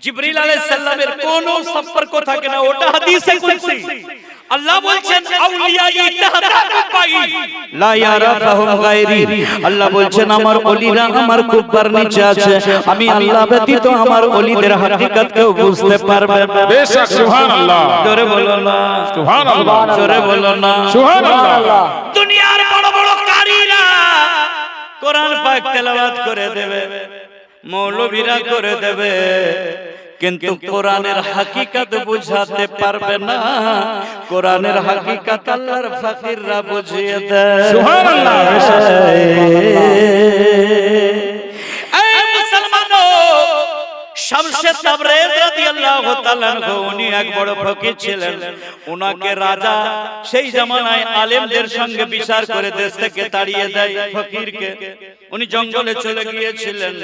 [SPEAKER 4] জিবরিল আলাইহিস সালামের কোনো সম্পর্ক থাকে না, ওটা হাদিসে কুদসি। আল্লাহ বলছেন আউলিয়াই তাহতাহু পাই লা ইয়ারাফাহুম গায়রি, আল্লাহ বলছেন আমার ওলিরা আমার কুব্বার নিচে আছে, আমি আল্লাহ ব্যতীত আমার ওলিদের হাকিকত কেউ বুঝতে পারবে না।
[SPEAKER 3] বেশক সুবহানাল্লাহ,
[SPEAKER 4] জোরে বলো না
[SPEAKER 3] সুবহানাল্লাহ,
[SPEAKER 4] জোরে বলো না
[SPEAKER 3] সুবহানাল্লাহ।
[SPEAKER 4] দুনিয়ার বড় বড় কারীরা কোরআন পাক তেলাওয়াত করে দেবে, মৌলভীরা করে দেবে, কিন্তু কোরআনের হাকিকত বুঝাতে পারবে না। কোরআনের হাকিকত আল্লাহর ফকিররা বুঝিয়ে দেয়।
[SPEAKER 3] সুবহানাল্লাহ।
[SPEAKER 4] এই মুসলমানো, শামসে তাবরেজ রাদিয়াল্লাহু তাআলা আনহু উনি এক বড় ফকির ছিলেন। উনাকে রাজা সেই জামানায় আলেমদের সঙ্গে বিচার করে দেশ থেকে তাড়িয়ে দেয় ফকিরকে। উনি জঙ্গলে চলে গিয়েছিলেন।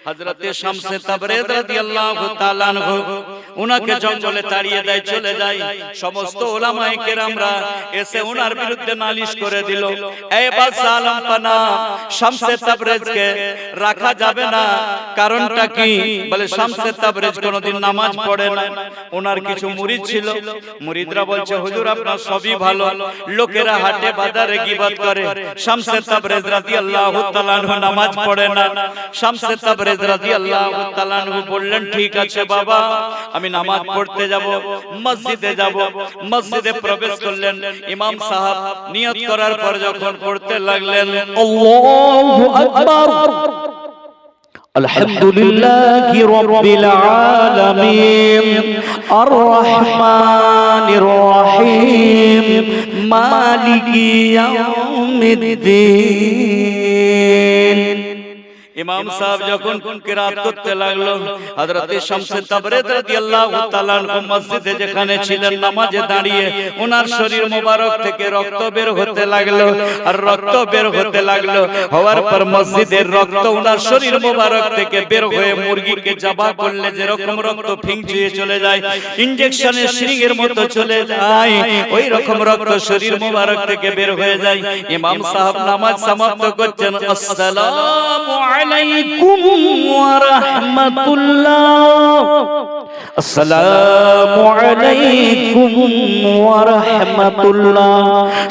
[SPEAKER 4] হযরতে শামসে তাবরেজ রাদিয়াল্লাহু তাআলা আনহু উনাকে জঙ্গলে তাড়িয়ে দেয়, চলে যায়। সমস্ত উলামায়ে কেরামরা এসে উনার বিরুদ্ধে নালিশ করে দিল, এই বাদশা আলম পানা, শামসে তাবরেজকে রাখা যাবে না। কারণটা কি? বলে শামসে তাবরেজ কোনদিন নামাজ পড়ে না। ওনার কিছু মুরিদ ছিল, মুরিদরা বলছে হুজুর আপনার সবই ভালো, লোকেরা হাটে বাজারে গীবত করে, শামসে তাবরেজ রাদিয়াল্লাহু তাআলা আনহু নামাজ পড়ে না। শামসে তাবরেজ রাদিয়াল্লাহু তাআলা আনহু বললেন ঠিক আছে বাবা, আমি নামাজ পড়তে যাব, মসজিদে যাব। মসজিদে প্রবেশ করলেন, ইমাম সাহেব নিয়ত করার পর যখন পড়তে লাগলেন
[SPEAKER 1] আল্লাহু আকবার, আলহামদুলিল্লাহি রাব্বিল আলামিন, আর রহমানির রহিম, মালিকি ইয়াউমিদ্দিন।
[SPEAKER 4] ইমাম সাহেব যখন কিরাত করতে লাগলো, হযরতে শামসে তাবরেজ রাদিয়াল্লাহু তাআলা আনহু মসজিদে যেখানে ছিলেন নামাজে দাঁড়িয়ে, ওনার শরীর মোবারক থেকে রক্ত বের হতে লাগলো, আর রক্ত বের হতে লাগলো। হওয়ার পর মসজিদের রক্ত ওনার শরীর মোবারক থেকে বের হয়ে মুরগিকে জবাই করলে যেরকম রক্ত ফিংচুয়ে চলে যায়, ইনজেকশনের সিরিংয়ের মতো চলে যায়, ওই রকম রক্ত শরীর মোবারক থেকে বের হয়ে যায়। ইমাম সাহেব নামাজ সমাপ্ত করছেন, আসসালামু আলাইকুম ওয়া রাহমাতুল্লাহ, আসসালামু আলাইকুম ওয়া রাহমাতুল্লাহ।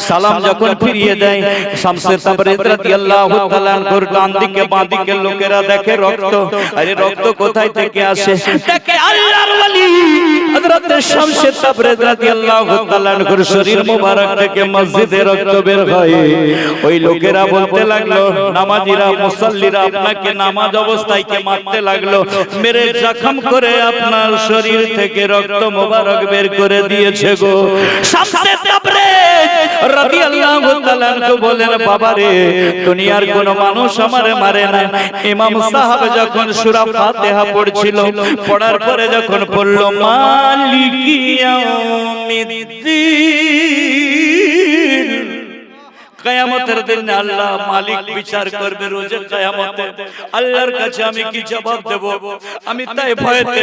[SPEAKER 4] সালাম যখন ফিরিয়ে দেয়, শামসে তাবরেজ রাদিয়াল্লাহু তাআলা আনহুর ডান দিকে বাঁ দিকে লোকেরা দেখে রক্ত। আরে রক্ত কোথায় থেকে আসে? দেখে আল্লাহর ওলি হযরত শামসে তাবরেজ রাদিয়াল্লাহু তাআলা আনহুর শরীর মোবারক থেকে মসজিদে রক্ত বের হয়। ওই লোকেরা বলতে লাগলো, নামাজিরা মুসাল্লিরা আপনাকে নামাজ অবস্থায় কে মারতে লাগলো, মেরে জখম করে আপনার শরীর থেকে রক্ত মোবারক বের করে দিয়েছে গো। শামসে তাবরেজ রাদিয়াল্লাহু তাআলা আনহু বলেন, বাবা রে, দুনিয়ার কোন মানুষ আমারে মারে না। ইমাম সাহেব যখন সূরা ফাতিহা পড়ছিল, পড়ার পরে যখন পড়ল মালিকি ইয়াউমিদ্দিন, কিয়ামতের দিন আল্লাহ মালিক বিচার করবে রোজে কিয়ামতে। আল্লাহর কাছে আমি কি জবাব দেব? আমি তাই ভয়েতে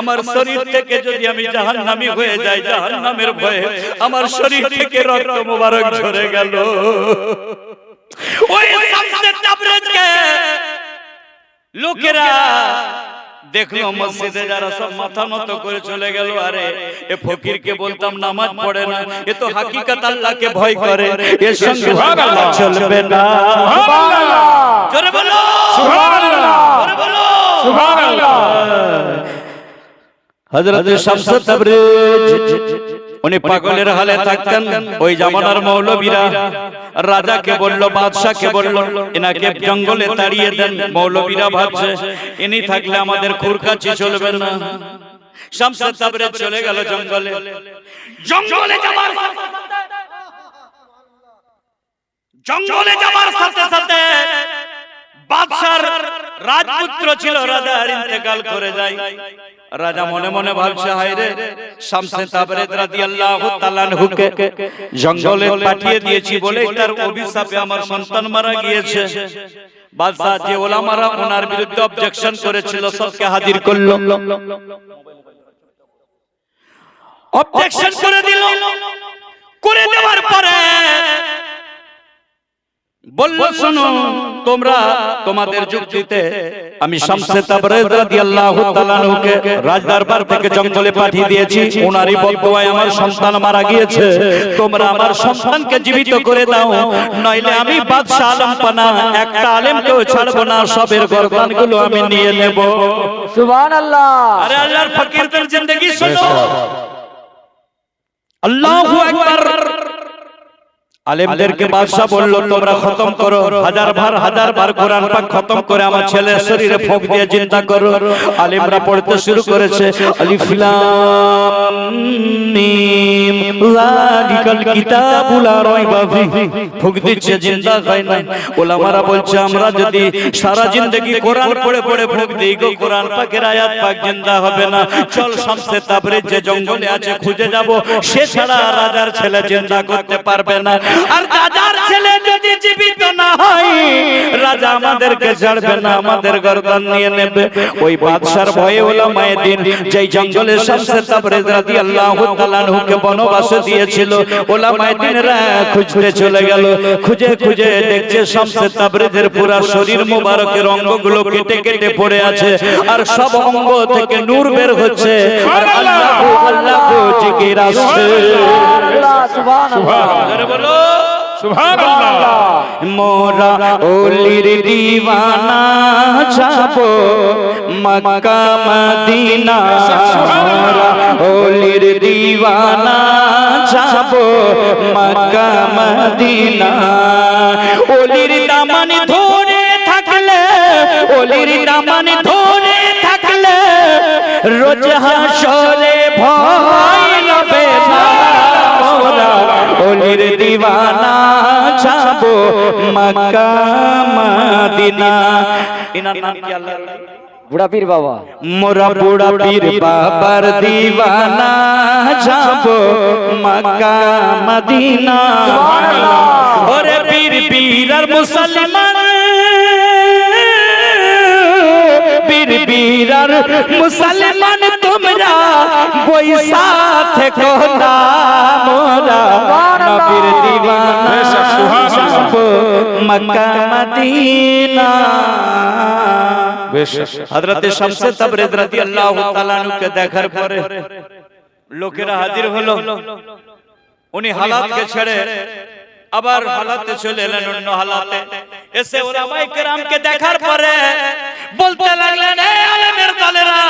[SPEAKER 4] আমার শরীর থেকে যদি আমি জাহান্নামী হয়ে যাই, জাহান্নামের ভয়ে আমার শরীর থেকে রক্ত মোবারক ঝরে গেল। ওই শামসে তাবরেজকে লোকেরা দেখলো মসজিদে, যারা সব মাথা নত করে চলে গেল। আরে এ ফকিরকে বলতাম নামাজ পড়ে না, এ তো হাকিকত আল্লাহকে ভয় করে, এর সঙ্গে চলবে না।
[SPEAKER 3] সুবহানাল্লাহ,
[SPEAKER 4] জোরে বলো
[SPEAKER 3] সুবহানাল্লাহ,
[SPEAKER 4] জোরে বলো
[SPEAKER 3] সুবহানাল্লাহ।
[SPEAKER 4] হযরত শামসে তাবরেজ উনি পাগলের হালে থাকতেন। ওই জামানার মৌলবীরা রাজাকে বলল, বাদশাকে বলল, এনাকে জঙ্গলে তাড়িয়ে দেন। মৌলবীরা ভাবছে ইনি থাকলে আমাদের খুরকাচি চলবে না। শামসে তাবরেজ চলে গেল জঙ্গলে। জঙ্গলে যাবার সাথে সাথে বাদশার রাজপুত্র ছিল, রাজার ইন্তেকাল করে যায়। রাজা মনে মনে ভাবছে, হায় রে, শামসে তাবরেজ রাদিয়াল্লাহু তাআলা আনহুকে জঙ্গলে পাঠিয়ে দিয়েছি বলে তার অভিশাপে আমার সন্তান মারা গিয়েছে। বাদশা যে ওলামারা ওনার বিরুদ্ধে অবজেকশন করেছিল সবকে হাজির করলো, অবজেকশন করে দিল। করে দেওয়ার পরে বলল শোনো তোমরা তোমাদের যুক্তিতে আমি শামসে তাবরেজ রাদিয়াল্লাহু তাআলা আনহুকে রাজদরবার থেকে জঙ্গলে পাঠিয়ে দিয়েছি, ওনারই বদদুয়ায় আমার সন্তান মারা গিয়েছে, তোমরা আমার সন্তানকে জীবিত করে দাও, নইলে আমি বাদশা আলম পানা একটা আলেমকেও ছাড়বো না, সবের গর্দানগুলো আমি নিয়ে নেব।
[SPEAKER 2] সুবহানাল্লাহ।
[SPEAKER 4] আরে আল্লাহর ফকিরদের জিন্দেগি শোনো। আল্লাহু আকবার। আলেমদেরকে বাদশা বলল তোমরা খতম করো, হাজার বার কোরআন পাক খতম করে আমার ছেলের শরীরে ফোঁক দিয়ে জিন্দা করো। আলেমরা পড়তে শুরু করেছে আলিফ লাম মিম যালিকাল কিতাবু লা রাইবা ফিহি, ফোঁক দিচ্ছে জিন্দা হয় না। ওলামারা বলছে আমরা যদি সারা জিন্দেগি কোরআন পড়ে পড়ে ফোঁক দেই গো, কোরআন পাকের আয়াত পাক জিন্দা হবে না। চল শামসে তাবরেজ যে জঙ্গলে আছে খুঁজে যাব, সে ছাড়া রাজার ছেলে জিন্দা করতে পারবে না। আর রাজার ছেলে যদি জীবিত না হয়, রাজা আমাদেরকে ছাড়বে না, আমাদের গর্দান নিয়ে নেবে। ওই বাদশার ভয়ে ওলামায়ে দ্বীন যেই জঙ্গলে শামসে তাবরেজ রাদিয়াল্লাহু তাআলা আনহুকে বনবাসে দিয়েছিল, ওলামায়ে দ্বীনরা খুঁজতে চলে গেল। খুঁজে খুঁজে দেখছে শামসে তাবরেজের পুরা শরীর মোবারকের অঙ্গগুলো কেটে কেটে পড়ে আছে, আর সব অঙ্গ থেকে নূর বের হচ্ছে, আর আল্লাহু আল্লাহু জিকির আসছে।
[SPEAKER 2] সুবহানাল্লাহ সুবহানাল্লাহ।
[SPEAKER 4] বলো
[SPEAKER 3] সুবহানাল্লাহ।
[SPEAKER 4] মোরা ওলির দিওয়ানা যাবো মক্কা মদিনা, মোরা ওলির দিওয়ানা যাবো মক্কা মদিনা। ওলির দামান ধরে থাকলে, ওলির দামান ধরে থাকলে রোজ হাসরে ভয় হবে না। মোরা ওলির দিওয়ানা যাবো মক্কা মদিনা। ইনার নাম কি আল্লাহ?
[SPEAKER 2] বুড়া পীর বাবা।
[SPEAKER 4] মোরা বুড়া পীর বাবার দিওয়ানা যাবো মক্কা মদিনা। ওরে পীর পীর আর মুসলমান, পীর পীর আর মুসলমান তোমরা বৈসা থেকো না, মোরা নবীর দিওয়ানা যাবো মক্কা মদিনা। হযরতে শামসে তাবরেজ রাদিয়াল্লাহু তাআলা আনহুকে দেখার পরে লোকেরা হাজির হলো। উনি হালাতকে ছেড়ে আবার হালাতে চলে এলেন অন্য হালাতে। এসে ওলামায়ে কেরামকে দেখার পরে বলতে লাগলেন, এ আলেমের দলেরা,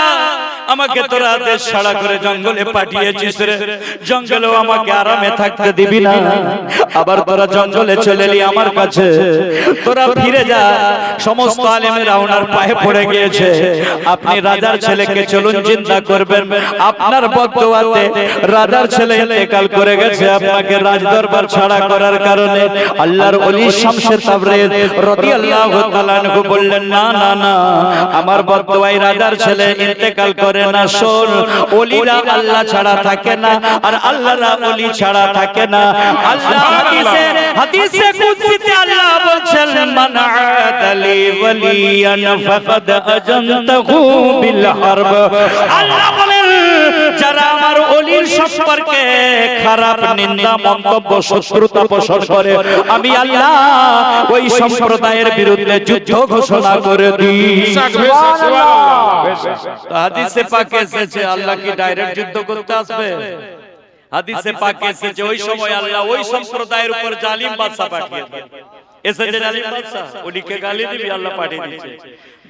[SPEAKER 4] আমাকে তোরা দেশ ছাড়া করে জঙ্গলে পাঠিয়েছিস রে, জঙ্গলেও আমাকে আরামে থাকতে দিবি না, আবার তোরা জঙ্গলে চলে এলি আমার কাছে, তোরা ফিরে যা। সমস্ত আলেমেরা ওনার পায়ে পড়ে গিয়েছে, আপনি রাজার ছেলেকে চলুন জিন্দা করবেন, আপনার বদদুয়াতে রাজার ছেলে ইন্তেকাল করে গেছে, আপনাকে রাজদরবার ছাড়া করার কারণে। আল্লাহর ওলি শামসে তাবরেজ রাদিয়াল্লাহু তাআলা আনহু বললেন, না না না, আমার বদদুয়ায় রাজার ছেলে ইন্তেকাল করে না। শোন, ওলিরা আল্লাহ ছাড়া থাকে না, আর আল্লাহরা ওলি ছাড়া থাকে না। আল্লাহ হাদিসে কুদসিতে আল্লাহ বলছেন, মান আদালি ওয়ালিয়ান ফাকাদ আজানতাহু বিল হারব। আল্লাহ বলেন, যারা আমার ওলির সম্পর্কে খারাপ নিন্দা মন্তব্য শত্রুতা পোষণ করে, আমি আল্লাহ ওই সম্প্রদায়ের বিরুদ্ধে যুদ্ধ ঘোষণা করে দিই। হাদিসে পাকে এসেছে, আল্লাহ কি ডাইরেক্ট যুদ্ধ করতে আসবে? হাদিসে পাকে এসেছে ওই সময় আল্লাহ ওই সম্প্রদায়ের উপর জালিম বাদশা পাঠিয়ে দেন। এসেছে জালিম বাদশা, ওলিকে গালি দিবি, আল্লাহ পাঠিয়ে দিয়েছে।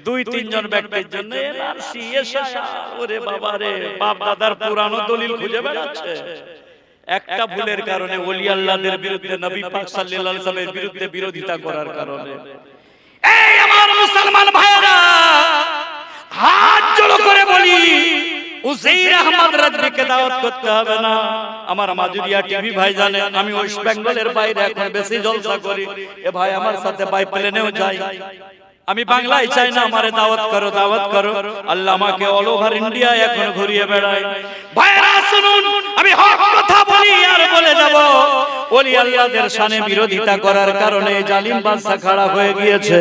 [SPEAKER 4] দুই তিনজন ব্যক্তির জন্য এনআরসি এসআইআর, ওরে বাবা রে, বাপ দাদার পুরানো দলিল খুঁজে বেড়াচ্ছে। একটা ভুলের কারণে ওলি আল্লাহদের বিরুদ্ধে, নবী পাক সাল্লাল্লাহু আলাইহি ওয়াসাল্লামের বিরুদ্ধে বিরোধিতা করার কারণে। এই আমার মুসলমান ভাইরা, হাত জোড় করে বলি, উজাইর আহমদ রাজবিকে দাওয়াত করতে হবে না। আমার মাজুরিয়া টিভি ভাই জানে আমি ওয়েস্ট বেঙ্গলের বাইরে এখন বেশি জলসা করি। এ ভাই আমার সাথে বাই প্লেনেও যাই, আমি বাংলায় চাই না, আমারে দাওয়াত করো, দাওয়াত করো। আল্লাহ আমাকে অল ওভার ইন্ডিয়া এখন ঘুরিয়ে বেড়ায়। ভাইরা শুনুন, আমি হক কথা বলি আর বলে যাব। ওলি আল্লাহদের শানে বিরোধিতা করার কারণে জালিম বাদশা খাড়া হয়ে গিয়েছে।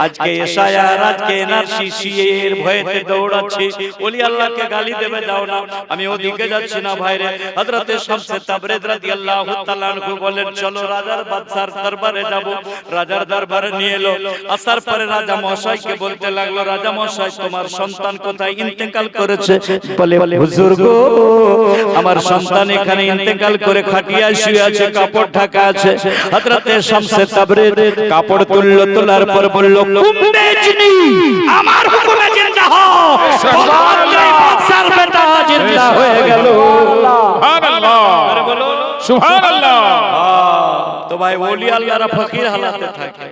[SPEAKER 4] আজকে এশায়ার, আজকে এনআরসি সিএর ভয়েতে দৌড়াচ্ছি, ওলি আল্লাহকে গালি দেবে যাও না, আমি ওদিকে যাচ্ছি না ভাইরে। হযরতে শামসে তাবরিজ রাদিয়াল্লাহু তাআলা আনহু বলেন চলো রাজার বাদশার দরবারে যাব। রাজার দরবারে নিয়ে এলো। আসার পরে রাজা মশাইকে বলতে লাগলো, রাজা মশাই তোমার সন্তান কোথায় ইন্তেকাল করেছে? বলে হুজুর গো আমার সন্তান এখানে ইন্তেকাল করে খাটিয়ায় শুয়ে আছে, কাপড় ঢাকা আছে। হযরতে শামসে তাবরিজ কাপড় তুললো, তোলার পর বলল কুমবেজনি আমার হুকুমে জিন্দা হও। সুবহানাল্লাহ, বাদশার বেটা জিন্দা হয়ে গেল।
[SPEAKER 3] সুবহানাল্লাহ,
[SPEAKER 4] আরে বলো
[SPEAKER 3] সুবহানাল্লাহ।
[SPEAKER 4] তো ভাই ওলি আল্লাহরা ফকির হালাতে থাকে।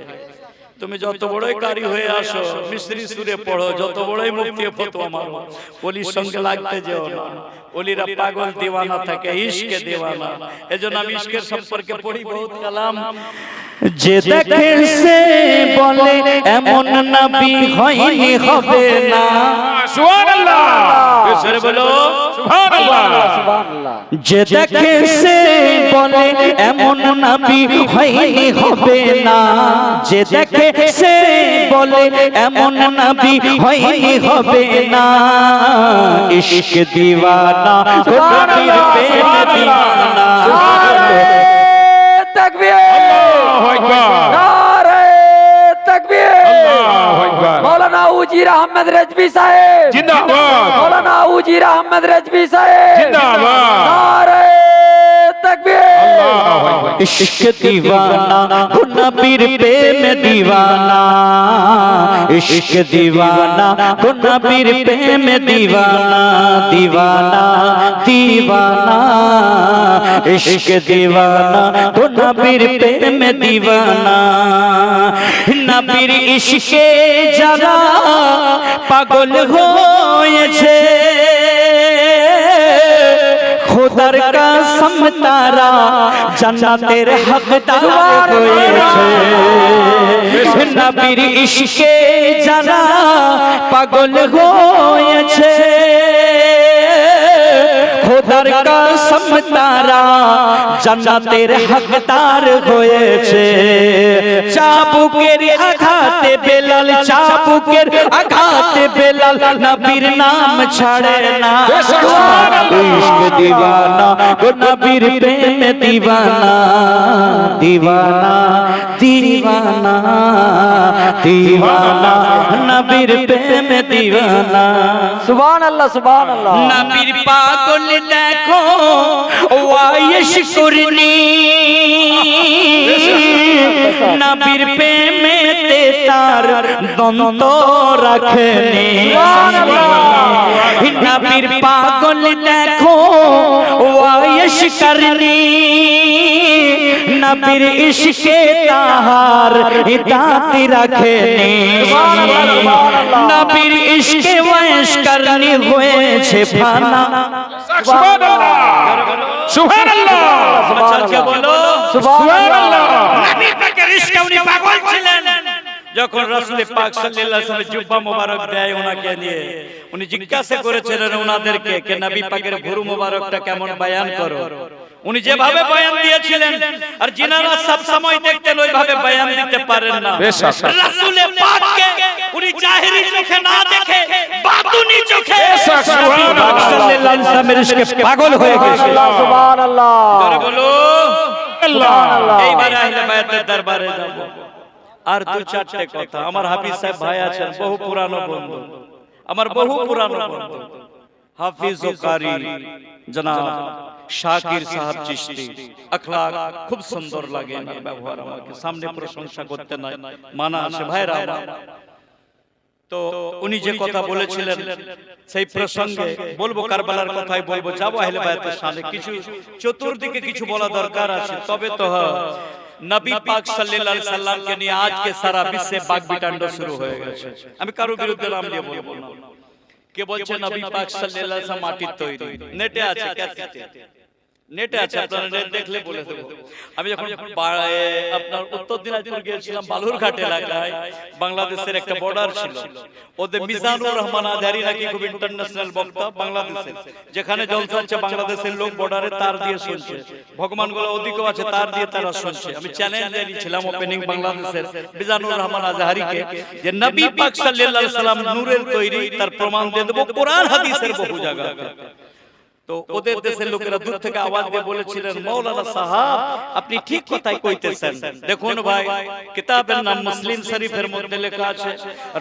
[SPEAKER 4] তুমি যত বড়ই কারি হয়ে আসো, মিসরি সুরে পড়ো, যত বড়ই মুফতি ফতোয়া মারো, ওলির সঙ্গে লাগতে যেও না। ওলিরা পাগল দিওয়ানা থাকে, ইশকে দিওয়ানা। এজন্য আমি ইশকের সম্পর্কে পড়ি বহুত কালাম। যে দেখে সে বলে এমন নবী হয়নি হবে না।
[SPEAKER 3] সুবহানাল্লাহ,
[SPEAKER 4] সরে বলো
[SPEAKER 3] সুবহানাল্লাহ।
[SPEAKER 2] সুবহানাল্লাহ।
[SPEAKER 4] যে দেখে সে বলে এমন নবী হয়নি হবে না। যে দেখে সে বলে এমন নবী হয়নি হবে না। ইশক দিওয়ানা
[SPEAKER 2] সুবহানাল্লাহ,
[SPEAKER 4] প্রেম দিওয়ানা।
[SPEAKER 2] তাকবীর,
[SPEAKER 3] আল্লাহু আকবার,
[SPEAKER 2] নারে তাকবীর।
[SPEAKER 3] আল্লাহু আকবার।
[SPEAKER 2] মৌলানা উজির আহমদ রেজভী সাহেব
[SPEAKER 3] জিন্দাবাদ,
[SPEAKER 2] মৌলানা উজির আহমদ রেজভী সাহেব
[SPEAKER 3] জিন্দাবাদ।
[SPEAKER 2] নারে তাকবীর।
[SPEAKER 3] আল্লাহু আকবার।
[SPEAKER 4] इश्क दीवाना नबीर प्रेम दीवाना। इश्क दीवाना नबीर प्रेम दीवाना। दीवाना दीवाना इश्क दीवाना नबीर प्रेम दीवाना। नबीर इश्के जारा पागल होयेछे। खुदार कसम तारा जन्नतेर हकदार होयेछे। नबीर इश्के जारा पागल होयेछे। खुदार कसम तारा जन्नतेर हकदार होयेछे। चाबुकेर आघाते बेलाल, चाबुकेर आघाते बेलाल नबीर नाम छाड़े ना। इश्क दीवाना नबीर प्रेम दीवाना। दीवाना दीवाना दीवाना नबीर प्रेम दीवाना।
[SPEAKER 2] সুবহানাল্লাহ, সুবহানাল্লাহ।
[SPEAKER 4] নবীর পাগল দেখো ওয়াইশ করনি। নবীর প্রেমেতে তার দ্বন্দ্ব রাখেনি। নবীর পাগল দেখো ওয়াইশ করনি। নবীর ইশকে তাহার দাঁতি রাখেনি। নবীর ইশকে ওয়াইশ করনি হয়েছে ফানা।
[SPEAKER 3] সুবহানাল্লাহ, সুবহানাল্লাহ, সুবহানাল্লাহ।
[SPEAKER 4] নবীর পাকের ইশকে উনি পাগল ছিলেন। যখন রাসূল পাক সাল্লাল্লাহু আলাইহি ওয়াসাল্লাম জুব্বা মোবারক দেয় ওনাকে নিয়ে, উনি জিজ্ঞাসা করেছিলেন ওনাদেরকে কে নবী পাকের ভুরু মোবারকটা কেমন বয়ান করো। উনি যেভাবে বয়ান দিয়েছিলেন, আর যিনারা সব সময় দেখতেন ওইভাবে বয়ান দিতে পারেন না। রাসূল পাককে উনি জাহেরি চোখে না দেখে বাতুনি চোখে
[SPEAKER 3] সুবহানাল্লাহ,
[SPEAKER 4] সাল্লাল্লাহু আলাইহি ওয়াসাল্লামের ইশকে পাগল হয়ে গেছে।
[SPEAKER 2] সুবহানাল্লাহ।
[SPEAKER 4] জোরে বলো
[SPEAKER 3] আল্লাহ।
[SPEAKER 4] এইবার আহলে বায়াতের দরবারে যাব। আর দু চারটে কথা। আমার হাফিজ সাহেব ভাই আছেন, বহু পুরানো বন্ধু, আমার বহু পুরানো বন্ধু হাফিজ ও কারি জনাব শাকির সাহেব চিশতি। আখলাক খুব সুন্দর লাগে, এনার ব্যবহার আমাকে সামনে প্রশংসা করতে নাই মানা আছে ভাইরা আমার। তো উনি যে কথা বলেছিলেন সেই প্রসঙ্গে বলবো, কারবালার কথাই বলবো, যাবো আহলে বায়াতের শানে। কিছু চতুর্দিকে কিছু বলা দরকার আছে, তবে তো নবী পাক সাল্লাল্লাহু আলাইহি সাল্লামকে নিয়ে আজকে সারা বিশ্বে বাগবিতণ্ড শুরু হয়ে গেছে। আমি কারো বিরুদ্ধে নাম দিয়ে বলবো না। কে বলছে নবী পাক সাল্লাল্লাহু আলাইহি সাল্লাম মাটির তৈরি, নেটে আছে ক্যাসেটে। নেটে আছে, আপনারা নেট দেখলে বলে দেবো। আমি যখন আপনার উত্তর দিনাজপুর গিয়েছিলাম বালুরঘাট এলাকায়, বাংলাদেশের একটা বর্ডার ছিল, ওদের মিজানুর রহমান আজহারি নাকি খুব ইন্টারন্যাশনাল বক্তা বাংলাদেশের, যেখানে জলসা হচ্ছে বাংলাদেশের লোক বর্ডারে তার দিয়ে শুনছে, ভগবানগুলো ওদিকেও আছে তার দিয়ে তারা শুনছে। আমি চ্যালেঞ্জ দিয়েছিলাম ওপেনিং বাংলাদেশের মিজানুর রহমান আজহারিকে যে নবী পাক সাল্লাল্লাহু আলাইহি সাল্লাম নূরের তৈরি, তার প্রমাণ দিয়ে দেবো কোরআন হাদিসের বহু জায়গাতে। তো ওদের দেশের লোকেরা দূর থেকে আওয়াজ দিয়ে বলেছিলেন, মাওলানা সাহেব আপনি ঠিক কথাই কইতেছেন। দেখুন ভাই, কিতাবের নাম মুসলিম শরীফের মধ্যে লেখা আছে,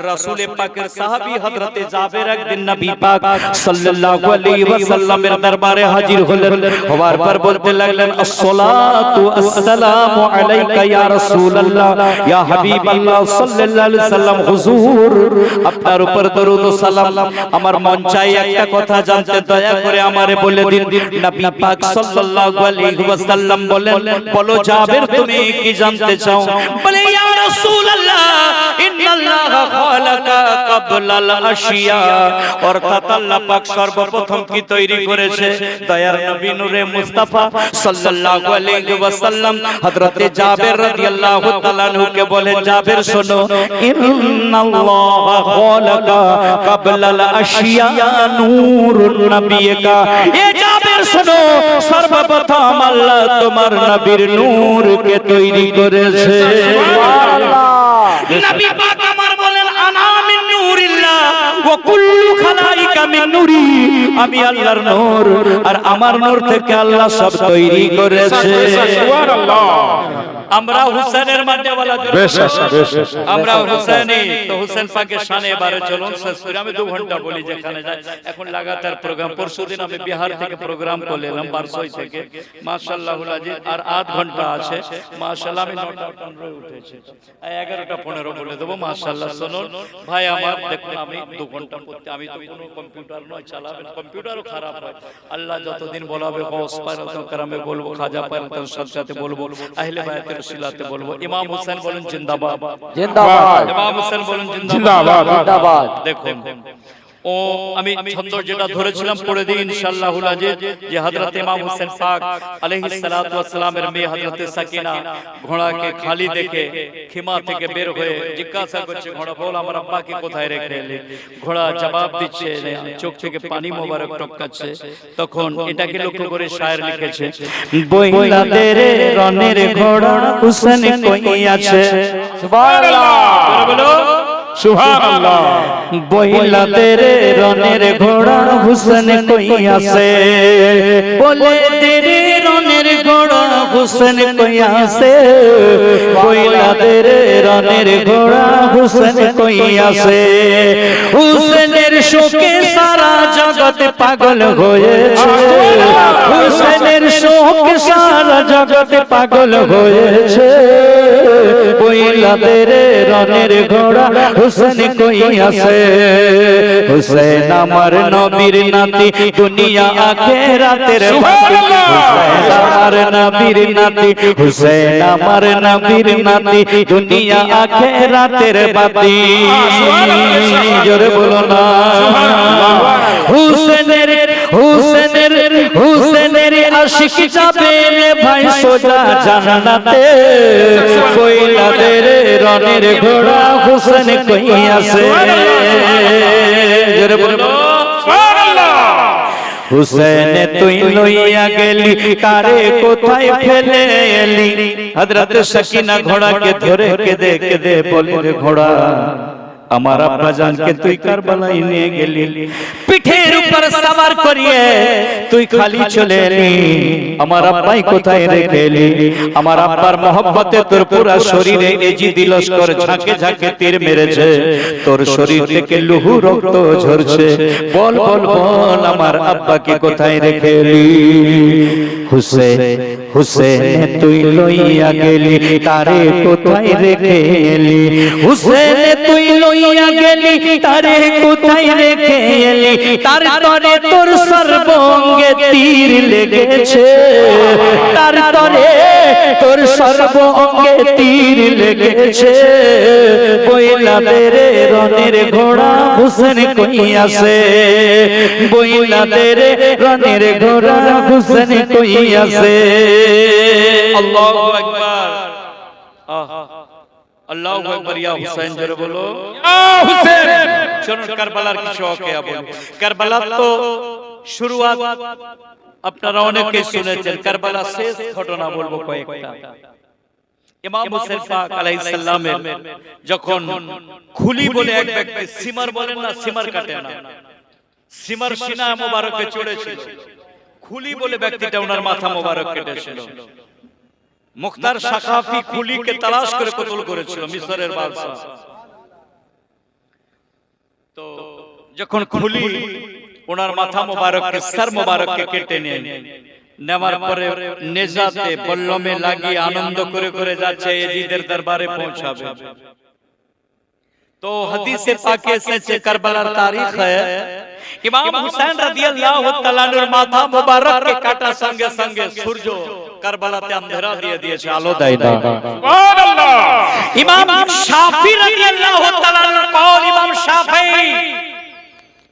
[SPEAKER 4] রাসূল পাকের সাহাবী হযরত জাবের একদিন নবী পাক সাল্লাল্লাহু আলাইহি ওয়াসাল্লামের দরবারে হাজির হলেন, হওয়ার পর বলতে লাগলেন, আসসালাতু আসসালামু আলাইকা ইয়া রাসূলুল্লাহ ইয়া হাবিবাল্লাহ সাল্লাল্লাহু আলাইহি ওয়াসাল্লাম, হুজুর আপনার উপর দরুদ ও সালাম। আমার মন চাই একটা কথা জানতে, দয়া করে আমার বলে দিন। নবী পাক সাল্লাল্লাহু আলাইহি ওয়াসাল্লাম বলেন, বলো জাবের তুমি কি জানতে চাও? বলে ইয়া রাসূলুল্লাহ ইন্নাল্লাহা খালাকা ক্বাবলাল আশিয়া, অর্থাৎ আল্লাহ পাক সর্বপ্রথম কি তৈরি করেছে? দয়ার নবী নূরে মুস্তাফা সাল্লাল্লাহু আলাইহি ওয়াসাল্লাম হযরতে জাবের রাদিয়াল্লাহু তাআলা আনহুকে বলেন, জাবের শোনো, ইন্নাল্লাহা খালাকা ক্বাবলাল আশিয়া নূরুন নবিয়্যিকা, এ জাবের শোনো, সর্বপ্রথম আল্লাহ তোমার নবীর নূরকে তৈরি করেছে।
[SPEAKER 2] সুবহানাল্লাহ।
[SPEAKER 4] নবী পাক আমার বলেন, আনা মিন নূরিল্লাহ ওয়া কুল্লু খালাইকা মিন নূরি, আমি আল্লাহর নূর আর আমার নূর থেকে আল্লাহ সব তৈরি করেছে।
[SPEAKER 3] সুবহানাল্লাহ।
[SPEAKER 4] আমরা হুসেনের মাঝেওয়ালা, আমরা হুসেনি, তো হুসেন পাকের শানে এবারে চলুন শেষ করে। আমি 2 ঘন্টা বলি যেখানে যাই, এখন লাগাতার প্রোগ্রাম। পরশুদিন আমি বিহার থেকে প্রোগ্রাম করে এলাম, বারসই থেকে, মাশাআল্লাহুল আজিজ, আর 8 ঘন্টা আছে মাশাআল্লাহ। আমি 9টা 15 উঠেছি, 11টা 15 বলে দেবো মাশাআল্লাহ। শুনুন ভাই আমার, দেখুন আমি 2 ঘন্টা পড়তে, আমি তো কোনো কম্পিউটার নয় চালাবেন, কম্পিউটারও খারাপ হয়। আল্লাহ যতদিন বলাবে গৌস পায়রাতুল কারামে বলবো, খাজা পায়রাতুল সাথে বলবো, আহলে বায়াতের সিলাতে বলবো। ইমাম হোসেন বলেন জিন্দাবাদ,
[SPEAKER 2] জিন্দাবাদ।
[SPEAKER 4] ইমাম হোসেন বলেন
[SPEAKER 3] জিন্দাবাদ।
[SPEAKER 2] জিন্দাবাদ।
[SPEAKER 4] দেখুন ও আমি ছন্দ যেটা ধরেছিলাম পড়ে দিই ইনশাআল্লাহুল আজিজ, যে হযরত ইমাম হোসেন পাক আলাইহিস সালাতু ওয়াস সালামের মেয়ে হযরত সাকিনা ঘোড়াকে খালি দেখে খিমা থেকে বের হয়ে জিজ্ঞাসা করছে, ঘোড়া বল আমার আব্বাকে কোথায় রেখে এলে? ঘোড়া জবাব দিচ্ছে, চোখ থেকে পানি মোবারক টপকাচ্ছে। তখন এটাকে লক্ষ্য করে শায়ের লিখেছে, বইলা তেরে রনের ঘোড়া হোসেন কই আছে।
[SPEAKER 2] সুবহানাল্লাহ।
[SPEAKER 4] বলো
[SPEAKER 3] সুবহানাল্লাহ।
[SPEAKER 4] বইলা তেরে রনের ঘোড়া হুসেন কই আছে, বলে তেরে রনের ঘোড়া হুসেন কই আছে, বইলা তেরে রনের ঘোড়া হুসেন কই আছে। হুসেনের শোকে সারা জগৎ পাগল হয়েছে, হুসেনের শোকে সারা জগৎ পাগল হয়েছে, বইলা তেরে রনের ঘোড়া হুসেন কই আছে। হুসেন আমার নবীর নাতি, দুনিয়া আখিরাতের বাতি, হুসেন আমার নবীর নাতি, হুসেন আমার নবীর নাতি, দুনিয়া আখিরাতের বাতি। জোরে বলো না। হুসেনের হুসেনের হুসেনের আশিক যাবে রে ভাই সোজা জান্নাতে, কইলা রে রনের ঘোড়া হুসেন কই আছে। জোরে বলো
[SPEAKER 3] সুবহানাল্লাহ।
[SPEAKER 4] হুসেন তুই লইয়া গেলি, কারে কোথায় ফেলে এলি? হযরত সাকিনা ঘোড়াকে ধরে কেঁদে কেঁদে বলে, রে ঘোড়া আমার আব্বা জানকে তুই কারবালায় নিয়ে গেলি, পিঠের উপর সওয়ার করিয়ে তুই খালি চলে এলি, আমার আব্বাই কোথায় রেখে এলি? আমার আব্বার মহব্বতে তোর পুরা শরীরে এজিদি লস্কর ঝাঁকে ঝাঁকে তীর মেরেছে, তোর শরীর থেকে লুহু রক্ত ঝরছে, বল বল বল আমার আব্বাকে কোথায় রেখে এলি? হুসেন হুসেন তুই লইয়া গেলি, তারে কোথায় রেখে এলি? হুসেন তুই লইয়া
[SPEAKER 1] লইয়া গেলি তারে কোথায় রেখে এলি তার তরে তোর সর্বঙ্গে তীর লেগেছে তার তরে তোর সর্বঙ্গে তীর লেগেছে বইলা দে রে রনের ঘোড়া হুসেন কই আছে বইলা দে রে রনের ঘোড়া হুসেন কই আছে আল্লাহু আকবার আল্লাহু আকবার ইয়া হুসেন জোরে বলো
[SPEAKER 3] হুসেন
[SPEAKER 1] চলুন কারবালার কিছু ওয়াকিয়া বলি কারবালা তো শুরুয়াত আপনারা অনেকে শুনেছেন কারবালা শেষ ঘটনা বলবো কয়েকটা ইমাম হুসেন পাক আলাইহিস সালামের যখন খুলি বলে এক ব্যক্তি সিমার বলেন না সিমার কাটে না সিমার সিনা মোবারকে চড়েছিল খুলি বলে ব্যক্তিটা ওনার মাথা মোবারক কেটেছিল মুখতার সাকাফি খুলিকে তালাশ করে কতল করেছিল মিশরের বাদশা তো যখন খুলি ওনার মাথা মোবারককে সর মোবারককে কেটে নেওয়ার পরে নেজাতে বল্লমে লাগিয়ে আনন্দ করে করে যাচ্ছে এজিদের দরবারে পৌঁছাবে তো হাদিসে পাকে এসেছে কারবালার তারিখ है ইমাম হুসাইন রাদিয়াল্লাহু তাআলা এর মাথা মোবারককে কাটা সঙ্গে সঙ্গে সূর্য কারবালাতে আঁধেরা দিয়ে দিয়েছে আলো দেয় না
[SPEAKER 3] সুবহানাল্লাহ
[SPEAKER 1] ইমাম শাফি রাদিয়াল্লাহু তাআলা এর কওল ইমাম শাফি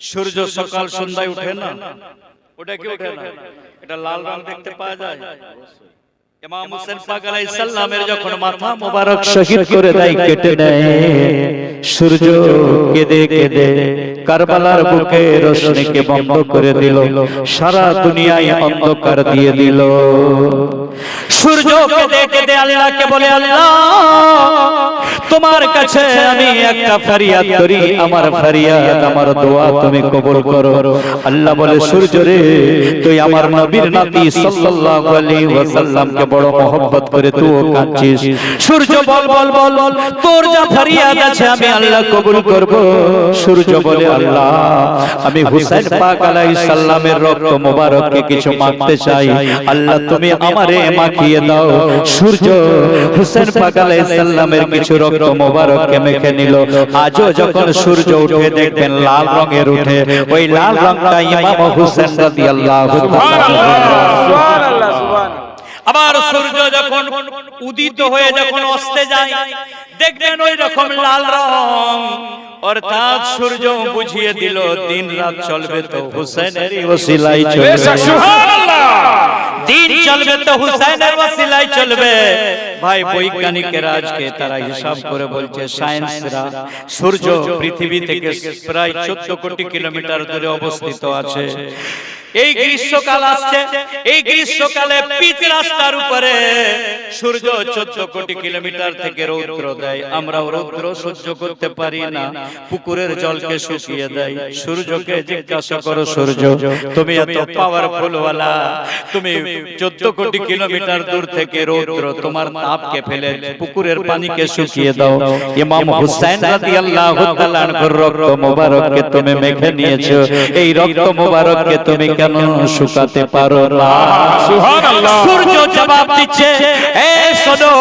[SPEAKER 1] সূর্য সকাল সন্ধ্যায় ওঠে না ওটা কি ওঠে না এটা লাল রং দেখতে পাওয়া যায় ইমাম হুসেন পাক আলাইহিস সালামের যখন মাথা মোবারক শহীদ করে দেয় কেটে নেয় সূর্য কেঁদে কেঁদে কারবালার বুকে রোশনীকে বন্ধ করে দিল সারা দুনিয়ায় অন্ধকার দিয়ে দিল সূর্য কেঁদে কেঁদে আল্লাহকে বলে আল্লাহ তোমার কাছে আমি একটা ফরিয়াদ করি আমার ফরিয়াদ আমার দোয়া তুমি কবুল করো আল্লাহ বলে সূর্য রে তুই আমার নবীর নাতি সাল্লাল্লাহু আলাইহি ওয়াসাল্লামকে বড় মহব্বত করে তুই কাঁদছিস সূর্য বল বল বল তোর যা ফরিয়াদ আছে আমি আল্লাহ কবুল করব সূর্য বলে আল্লাহ আমি হুসাইন পাক আলাইহিস সালামের রক্ত মোবারককে কিছু মাখতে চাই আল্লাহ তুমি আমারে মাখিয়ে দাও সূর্য হুসাইন পাক আলাইহিস সালামের কিছু রক্ত মোবারককে মেখে নিল আজও যখন সূর্য উঠে দেখবেন লাল রঙের উঠে ওই লাল রংটা ইমাম হুসাইন রাদিয়াল্লাহু তাআলা
[SPEAKER 3] সুবহানাল্লাহ
[SPEAKER 1] আবার সূর্য যখন উদিত হয়ে যখন অস্তে যায় দেখবেন ওই রকম লাল রং অর্থাৎ সূর্য বুঝিয়ে দিল দিন রাত চলবে তো হুসাইনেরই ওসিলায় চলবে
[SPEAKER 3] সুবহানাল্লাহ
[SPEAKER 1] দিন চলবে তো হুসাইনের ওসিলায় চলবে ভাই বৈজ্ঞানিকেরা আজকে তারা হিসাব করে বলছে সায়েন্সরা সূর্য পৃথিবী থেকে প্রায় 14 কোটি কিলোমিটার দূরে অবস্থিত আছে এই গ্রীষ্মকাল আসছে এই গ্রীষ্মকালে পিচ রাস্তার উপরে সূর্য 14 কোটি কিলোমিটার থেকে রৌদ্র দেয় আমরা রৌদ্র সহ্য করতে পারি না পুকুরের জলকে শুকিয়ে দেয় সূর্যকে জিজ্ঞাসা করো সূর্য তুমি এত পাওয়ারফুল ওয়ালা তুমি 14 কোটি কিলোমিটার দূর থেকে রৌদ্র তোমার তাপকে ফেলে পুকুরের পানিকে শুকিয়ে দাও ইমাম হুসাইন রাদিয়াল্লাহু তাআলা এর রক্ত মোবারককে তুমি মেখে নিয়েছো এই রক্ত মোবারককে তুমি কেন শুকাতে পারো না
[SPEAKER 3] সুবহানাল্লাহ
[SPEAKER 1] সূর্য জবাব দিচ্ছে এ শোনো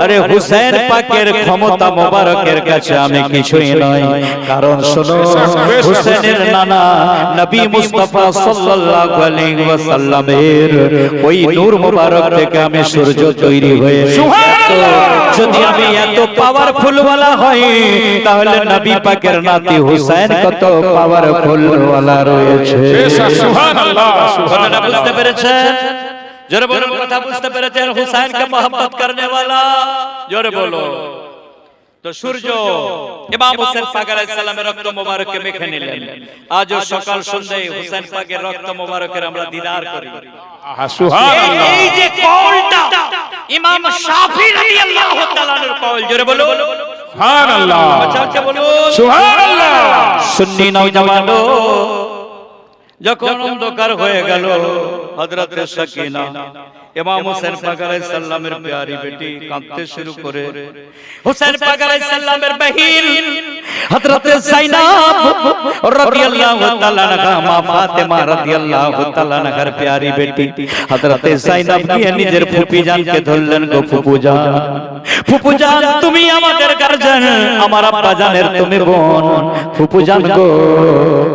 [SPEAKER 1] আরে হুসাইন পাকের ক্ষমতা মোবারকের কাছে আমি কিছুই নই কারণ শোনো হুসাইনের নানা নবী মুস্তাফা সাল্লাল্লাহু আলাইহি ওয়াসাল্লামের ওই নূর মোবারক থেকে আমি সূর্য তৈরি হয়েছি যদি আমি এত পাওয়ারফুল ওয়ালা হই তাহলে নবী পাকের নাতি হুসাইন কত পাওয়ারফুল ওয়ালা রয়েছে
[SPEAKER 3] সুবহানাল্লাহ
[SPEAKER 1] কথাটা বুঝতে পেরেছেন জোরে বলো কথা বুঝতে পেরেছেন হুসাইনকে मोहब्बत करने वाला জোরে বলো তো সূর্য ইমাম হুসাইন পাক আলাইহিস সালামের রক্ত মোবারককে মেখে নিলেন আজও সকাল সন্ধ্যায় হুসাইন পাকের রক্ত মোবারকের আমরা দিদার করি
[SPEAKER 3] সুবহানাল্লাহ
[SPEAKER 1] এই যে কওলটা ইমাম শাফি রাদিয়াল্লাহু তাআলা এর কওল জোরে বলো
[SPEAKER 3] সুবহানাল্লাহ
[SPEAKER 1] আচ্ছা বলো
[SPEAKER 3] সুবহানাল্লাহ
[SPEAKER 1] সুন্নি নওজওয়ানো যখন অন্ধকার হয়ে গেল হযরত সাকিনা ইমাম হুসাইন পাক আলাইহিস সালামের প্যারি বেটি কাঁদতে শুরু করে হুসাইন পাক আলাইহিস সালামের বহিন হযরত যায়নাব রাদিয়াল্লাহু তাআলা আনহা মা ফাতেমা রাদিয়াল্লাহু তাআলা আনহার প্যারি বেটি হযরত যায়নাব গিয়ে নিজের ফুপি জানকে ধরলেন গো ফুপু জান তুমি আমাদের গার্জিয়ান জান আমার আব্বা জানের তুমি বোন ফুপু জান গো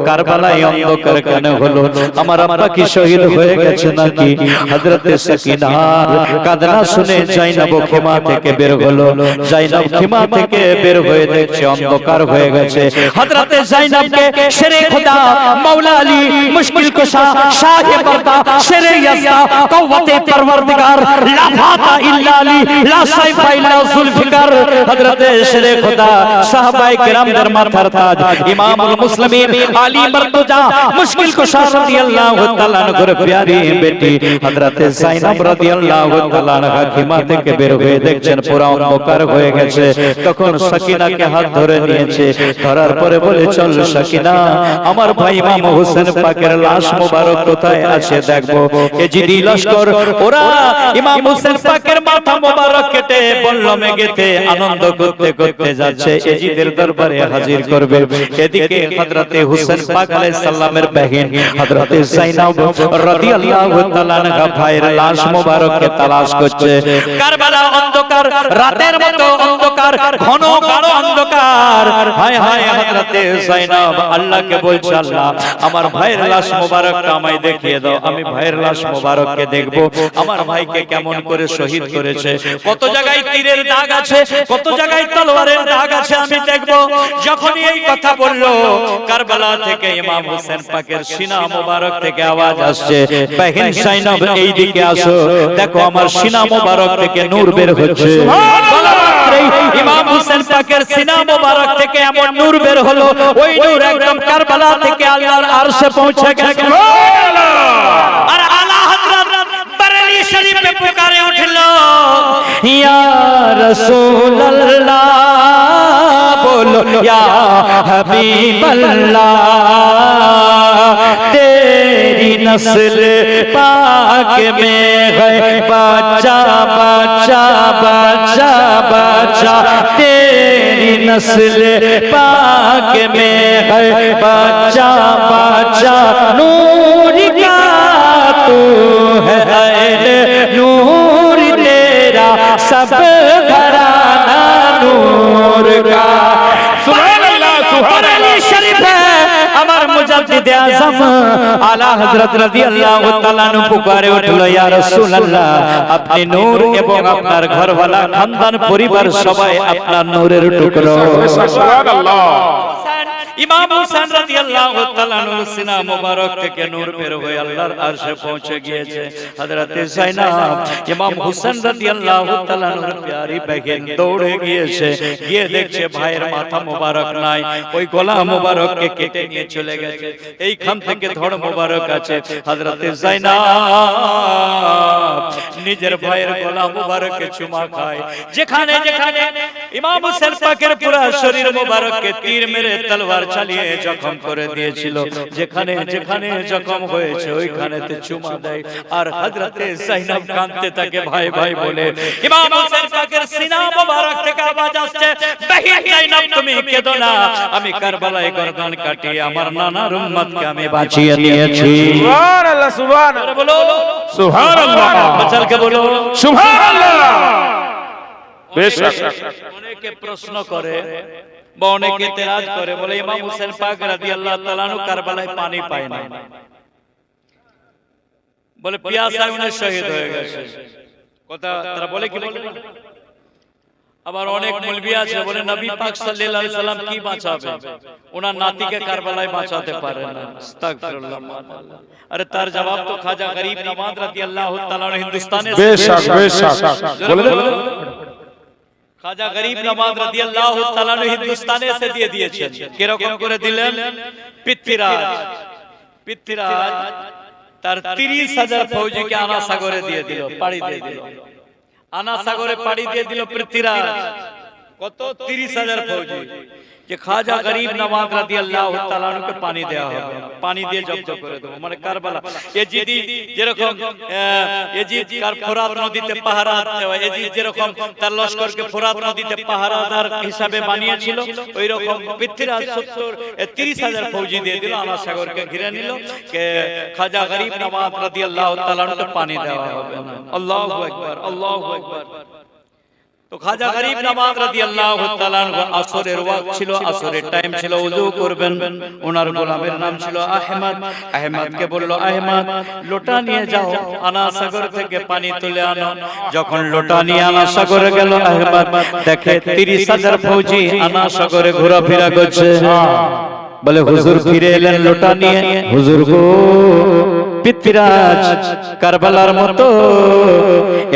[SPEAKER 1] কারবালায় অন্ধকার কেন হলো আমার আব্বা কি শহীদ হয়ে গেছে নাকি হযরতে সাকিনার কাঁদনা শুনে জাইনাব খিমা থেকে বের হলো জাইনাব খিমা থেকে বের হয়ে দেখছে অন্ধকার হয়ে গেছে হযরতে জাইনাবকে শেরে খোদা মাওলা আলী মুশকিল কুশা শাহে বরকা শেরে ইয়াসা কওয়াতে পরওয়ারদিগার লা ফাতা ইল্লা আলী লা সাইফা ইল্লা জুলফিকার হযরতে শেরে খোদা সাহাবায়ে কেরামদের মাথার তাজ ইমামুল মুসলিমিন আলী মারতুজা মুশকিল কুশা রাদিয়াল্লাহু তাআলা আনহুর প্যারি বেটি হযরতে জাইনাব রাদিয়াল্লাহু তাআলা আনহা খিমা থেকে বের হয়ে দেখছেন পুরো অন্ধকার হয়ে গেছে তখন সাকিনাকে হাত ধরে নিয়েছে ধরার পরে বলে চল সাকিনা আমার ভাই ইমাম হোসেন পাকের লাশ মোবারক কোথায় আছে দেখবো এজিদি লস্কর ওরা ইমাম হোসেন পাকের মাথা মোবারক কেটে বল্লমে গেতে আনন্দ করতে করতে যাচ্ছে এজিদের দরবারে হাজির করবে এদিকে হযরতে হোসেন পাক আলাইহিস সালামের বহিন হযরতে জাইনাব রাদিয়াল্লাহু তাআলা আনহা ভাইয়ের লাশ মোবারককে তালাশ করছে কারবালা অন্ধকার রাতের মতো অন্ধকার ঘন গাঢ় অন্ধকার হায় হায় হযরতে জাইনাব আল্লাহকে বলছে আল্লাহ আমার ভাইয়ের লাশ মোবারকটা আমায় দেখিয়ে দাও আমি ভাইয়ের লাশ মোবারককে দেখব আমার ভাইকে কেমন করে শহীদ করেছে কত জায়গায় তীরের দাগ আছে কত জায়গায় তলোয়ারের দাগ আছে আমি দেখব যখনই এই কথা বলল কারবালা থেকে ইমাম হোসেন পাকের সিনা মোবারক থেকে আওয়াজ আসছে বহিন জাইনাব এই দিকে আসো দেখো আমার সিনা মোবারক থেকে নূর বের হচ্ছে ইমাম হোসেন পাকের সিনা মোবারক থেকে এমন নূর বের হলো ওই নূর একদম কারবালা থেকে আল্লাহর আরশে পৌঁছে গেছে আর আলা হযরত বরেলি শরীফে পুকারে উঠলো ইয়া রাসূলুল্লাহ बोलो या हबीब अल्लाह तेरी नस्ल पाक में है बच्चा बच्चा बच्चा बच्चा तेरी नस्ल पाक में है बच्चा बच्चा नूर का तू है नूर तेरा सब घराना नूर का আমার মুজাদ্দিদ আযম আলা হযরত রাদিয়াল্লাহু তাআলা আনহু পুকারে উঠল ইয়া রাসূলুল্লাহ আপনি নূর এবং আপনার ঘরওয়ালা খানদান পরিবার সবাই আপনার নূরের টুকরো সুবহানাল্লাহ ইমাম হোসেন রাদিয়াল্লাহু তাআলা আনহু সিনা মোবারক থেকে নূর বের হয়ে আল্লাহর আরশে পৌঁছে গিয়েছে হযরতে জাইনাব ইমাম হোসেন রাদিয়াল্লাহু তাআলা আনহুর প্যারি বহিন দৌড়ে গিয়েছে গিয়ে দেখছে ভাইয়ের মাথা মোবারক নাই ওই গলা মোবারককে কেটে নিয়ে চলে গেছে এইখান থেকে ধড় মোবারক আছে হযরতে জাইনাব নিজের ভাইয়ের গলা মোবারককে চুমা খায় যেখানে যেখানে ইমাম হোসেন পাকের পুরো শরীর মোবারককে তীর মেরে তলোয়ার চালিয়ে জখম করে দিয়েছিল যেখানে যেখানে জখম হয়েছে ওইখানেতে চুমা দেয় আর হযরতে জাইনাব কাঁদতে থাকে ভাই ভাই বলে ইমাম হোসেন পাকের সিনা মোবারক থেকে আওয়াজ আসছে বহিন জাইনাব তুমি কেঁদো না আমি কারবালায় গর্দান কাটিয়ে আমার নানার উম্মতকে আমি বাঁচিয়ে দিয়েছি
[SPEAKER 3] সুবহানাল্লাহ সুবহানাল্লাহ
[SPEAKER 1] বলো
[SPEAKER 3] সুবহানাল্লাহ
[SPEAKER 1] বাচ্চাকে বলো
[SPEAKER 3] সুবহানাল্লাহ বেশক
[SPEAKER 1] অনেকে প্রশ্ন করে বা অনেকে তেরাজ করে বলে ইমাম হোসেন পাক রাদিয়াল্লাহু তাআলা আনহু কারবালায় পানি পায় না বলে পিয়াসায় উনি শহীদ হয়ে গেছে কথা তারা বলে কি বলে আবার অনেক মৌলভী আছে বলে নবী পাক সাল্লাল্লাহু আলাইহি সাল্লাম কি বাঁচাবে ওনার নাতিকে কারবালায় বাঁচাতে পারে না আস্তাগফিরুল্লাহ আরে তার জবাব তো খাজা গরিব নওয়াজ রাদিয়াল্লাহু তাআলা আনহু হিন্দুস্তানে
[SPEAKER 3] বেশক বেশক বলে
[SPEAKER 1] খাজা গরিব নওয়াজ রাদিয়াল্লাহু তাআলা আনহু হিন্দুস্তানে এসে দিয়ে দিয়েছেন কি রকম করে দিলেন পৃথ্বীরাজ তার 30,000 ফৌজিকে আনা সাগরে দিয়ে দিল পাড়ি দিয়ে দিল আনা সাগরে পাড়ি দিয়ে দিল পৃথ্বীরাজ কত 30,000 ফৌজি যে খাজা গরিব নওয়াজ রাদিয়াল্লাহু তাআলা আনহুকে পানি দেয়া হবে পানি দিয়ে জব্দ করে দেব মানে কারবালা এজিদি যেরকম এজিদ কার ফোরাত নদীতে পাহারা এজিদ যেরকম তার লশকরকে ফোরাত নদীতে পাহারাদার হিসাবে বানিয়েছিল ওই রকম পৃথ্বীরাজ 30,000 ফৌজি দিয়ে দিল আনা সাগরকে ঘিরে নিল কে খাজা গরিব নওয়াজ রাদিয়াল্লাহু তাআলা আনহুকে পানি দেওয়া হবে আল্লাহু আকবার আল্লাহু আকবার
[SPEAKER 4] তো খাজা গরিব নওয়াজ রাদিয়াল্লাহু তাআলা আনহু আসরের ওয়াক্ত ছিল, আসরের টাইম ছিল, ওযু করবেন। ওনার গোলামের নাম ছিল আহমদ। আহমদকে বলল, আহমদ লোটা নিয়ে যাও, আনা সাগর থেকে পানি তুলে আনো। যখন লোটা নিয়ে আনা সাগরে গেল, আহমদ দেখে 30,000 ফৌজি আনা সাগরে ঘোরাফেরা করছে। বলে হুজুর ফিরে এলেন লোটা নিয়ে। হুজুর গো, পৃথ্বীরাজ কারবালার মতো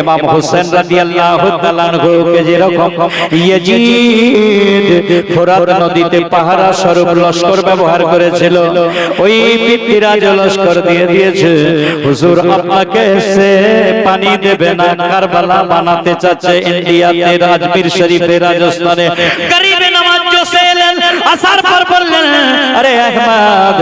[SPEAKER 4] ইমাম হোসেন রাদিয়াল্লাহু তাআলা আনহুকে যেরকম ইয়াজিদ ফোরাত নদীতে পাহারা স্বরূপ লস্কর ব্যবহার করেছিল, ওই পৃথ্বীরাজ লস্কর দিয়ে দিয়েছে। হুজুর আপনাকে সে পানি দেবে না, কারবালা বানাতে চাচ্ছে ইন্ডিয়াতে, আজমির শরীফে, রাজস্থানে। গরিবে নওয়াজ জোসে এলেন, আসার পর বললেন, আরে আহমদ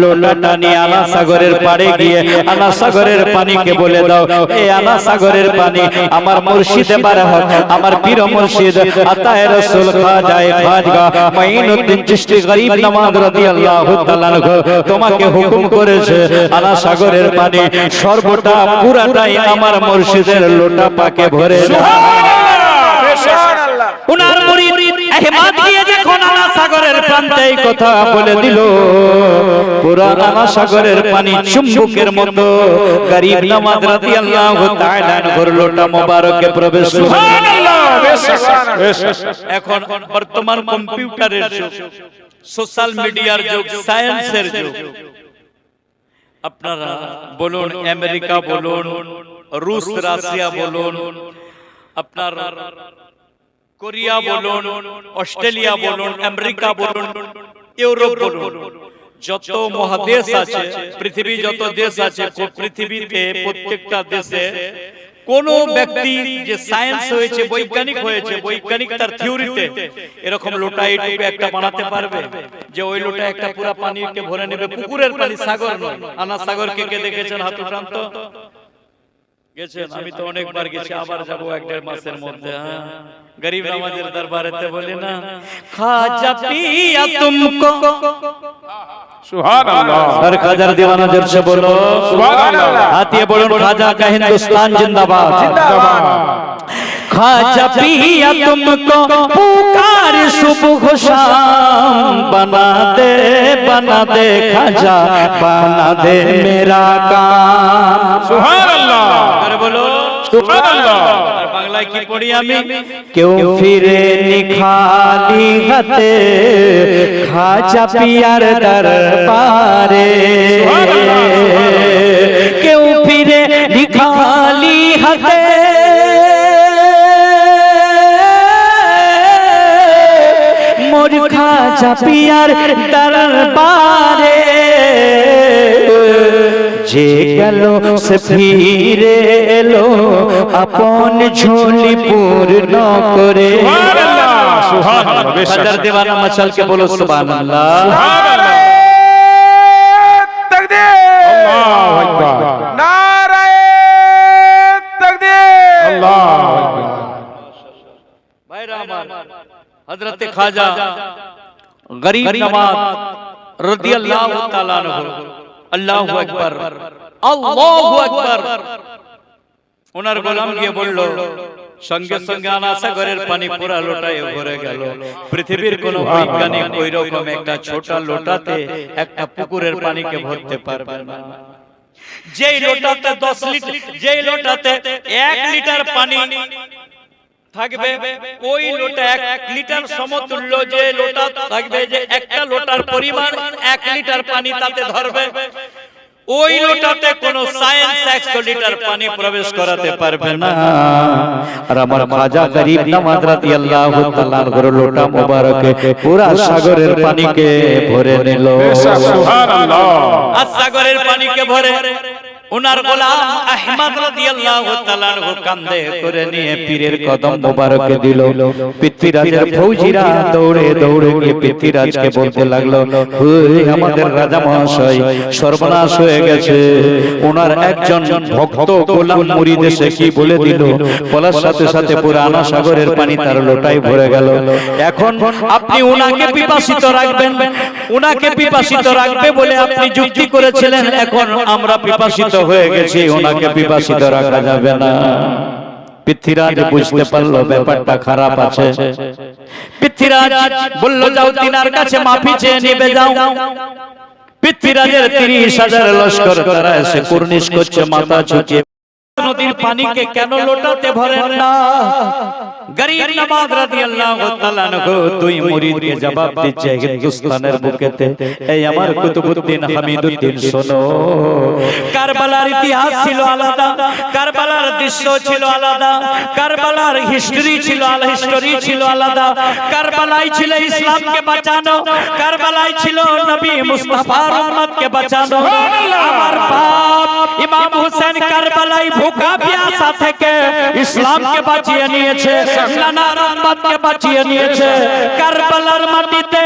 [SPEAKER 4] লোটাটা নিয়ে আনা সাগরের পাড়ে গিয়ে আনা সাগরের পানিকে বলে দাও, এই আনা সাগরের পানি আমার মুর্শিদে বারহক, আমার পীর মুর্শিদ আতায়ে রাসূল খাজায়ে খাজগা মাইনুদ্দিন চিশতি গরিব নওয়াজ রাদিয়াল্লাহু তাআলা আনহু তোমাকে হুকুম করেছে, আনা সাগরের পানি সর্বটা পুরাটাই আমার মুর্শিদের লোটা পাকে ভরে দাও। উনার মুরিদ আহমদ গিয়ে যখন আনা সাগরের প্রান্তে এই কথা বলে দিল, পুরা আনা সাগরের পানি চুম্বকের মতো গরিব নওয়াজ রাদিয়াল্লাহু তাআলা আনহুর লোটা মোবারকে প্রবেশ করল। সুবহানাল্লাহ। এখন বর্তমান কম্পিউটারের যুগ, সোশ্যাল মিডিয়ার যুগ, সায়েন্সের যুগ। আপনারা বলুন, আমেরিকা বলুন, রুশ, রাশিয়া বলুন, আপনার কোরিয়া বলুন, অস্ট্রেলিয়া বলুন, আমেরিকা বলুন, ইউরোপ বলুন, যত মহাদেশ আছে, পৃথিবী যত দেশ আছে, পৃথিবীতে প্রত্যেকটা দেশে কোন ব্যক্তি যে সায়েন্স হয়েছে, বৈজ্ঞানিক হয়েছে, বৈজ্ঞানিক তার থিওরিতে এরকম লোটা এইটুকু একটা বানাতে পারবে যে ওই লোটা একটা পুরো পানিকে ভরে নেবে? পুকুরের পানি, সাগর নয়। আনা সাগরকে কে দেখেছেন? হাত উঠান তো। গেছেন? আমি তো অনেকবার গেছি, আবার যাব 1-1.5 মাসের মধ্যে। হ্যাঁ, গরিব নওয়াজের দরবারেতে বলে না, খাজা পিয়া তুমকো
[SPEAKER 3] সুবহানাল্লাহ।
[SPEAKER 4] हर खाजा दीवाना जोर से बोलो
[SPEAKER 3] सुभानअल्लाह।
[SPEAKER 4] हाथी बोलो, खाजा का हिंदुस्तान जिंदाबाद जिंदाबाद। खाजा पिया तुमको पुकार सुबह शाम, बना दे खाजा, बना दे मेरा काम।
[SPEAKER 3] সুবহানাল্লাহ।
[SPEAKER 4] अरे बोलो
[SPEAKER 3] সুবহানাল্লাহ।
[SPEAKER 4] আর বাংলায় কি পড়ি আমি? কেউ ফিরে নিখালি হাতে খাজা পিয়ার দরবারে, কেউ ফিরে নিখালি হাতে মোর খাজা পিয়ার দরবারে, যে গেল সে ফিরে এলো আপন ঝোলি পূর্ণ করে।
[SPEAKER 3] সুবহানাল্লাহ। সুবহানাল্লাহ। বেশক।
[SPEAKER 4] খাজার দীওয়ানা মচল के बोलो সুবহানাল্লাহ।
[SPEAKER 3] সুবহানাল্লাহ।
[SPEAKER 6] তাকবীর,
[SPEAKER 3] আল্লাহু আকবার।
[SPEAKER 6] নারায়ে তাকবীর,
[SPEAKER 3] আল্লাহু আকবার।
[SPEAKER 4] ভাইরা আমার, হযরত খাজা গরিব নওয়াজ রাদিয়াল্লাহু তাআলা আনহু, আল্লাহু আকবার, আল্লাহু আকবার। ওনার গোলাম গিয়ে বলল, সঙ্গে সঙ্গে আনা সাগরের পানি পুরা লোটায় ভরে গেল। পৃথিবীর কোন বৈজ্ঞানিক ওই রকম একটা ছোট লোটাতে একটা পুকুরের পানিকে ভরতে পারবে না। যেই লোটাতে 10 লিটার, যেই লোটাতে 1 লিটার পানি থাকবে, ওই লোটা 1 লিটার সমতুল্য যে লোটা থাকবে, যে একটা লোটার পরিমাণ 1 লিটার পানি তাতে ধরবে, ওই লোটাতে কোন সায়েন্স 100 লিটার পানি প্রবেশ করাতে পারবে না। আর আমার খাজা গরিব নওয়াজ রাদিয়াল্লাহু তাআলা আনহুর লোটা মোবারকে পুরা সাগরের পানিকে ভরে নিল।
[SPEAKER 3] বেশক। সুবহানাল্লাহ।
[SPEAKER 4] আর সাগরের পানিকে ভরে উনার গোলাম আহমদ রাদিয়াল্লাহু তাআলা আনহু কাঁধে করে নিয়ে পীরের কদম মোবারকে দিল। পৃথ্বীরাজের ফৌজিরা দৌড়ে দৌড়ে গিয়ে পৃথ্বীরাজকে বলতে লাগলো, হে আমাদের রাজা মহাশয়, সর্বনাশ হয়ে গেছে। ওনার একজন ভক্ত গোলাম মুরিদ এসে কি বলে দিল, বলার সাথে সাথে পুরো আনা সাগরের পানি তার লোটায় ভরে গেল। এখন আপনি ওনাকে পিপাসিত রাখবেন, ওনাকে পিপাসিত রাখবে বলে আপনি যুক্তি করেছিলেন, এখন আমরা পিপাসিত হয়ে গেছি, ওনাকে পিপাসিত রাখা যাবে না।
[SPEAKER 1] পৃথ্বীরাজ বুঝতে পারলো ব্যাপারটা খারাপ আছে। পৃথ্বীরাজ বলল, যাও তিনার কাছে মাফি চেয়ে নিবে যাও। পৃথ্বীরাজের 30,000 লস্কর তারা এসে কুর্নিশ করছে, মাথা ঝুঁকিয়ে। নদীর পানিকে কেন লোটাতে ভরেন না? গরিব নবাব রাদিয়াল্লাহু তাআলা আনহু দুই মুরিদকে জবাব দিচ্ছে হিন্দুস্তানের বুকেতে। এই আমার কুতুবউদ্দিন হামিদউদ্দিন শোনো, কারবালার ইতিহাস ছিল আলাদা, কারবালার দৃশ্য ছিল আলাদা, কারবালার হিস্টরি ছিল আলাদা। কারবালাই ছিল ইসলামকে বাঁচানো, কারবালাই ছিল নবী মুস্তাফার উম্মতকে বাঁচানো। আমার বাপ ইমাম হোসেন কারবালাই ভুকা পিয়াসা থেকে ইসলামকে বাঁচিয়ে নিয়েছে, নানার উম্মতকে বাঁচিয়ে নিয়েছে। কারবালার মাটিতে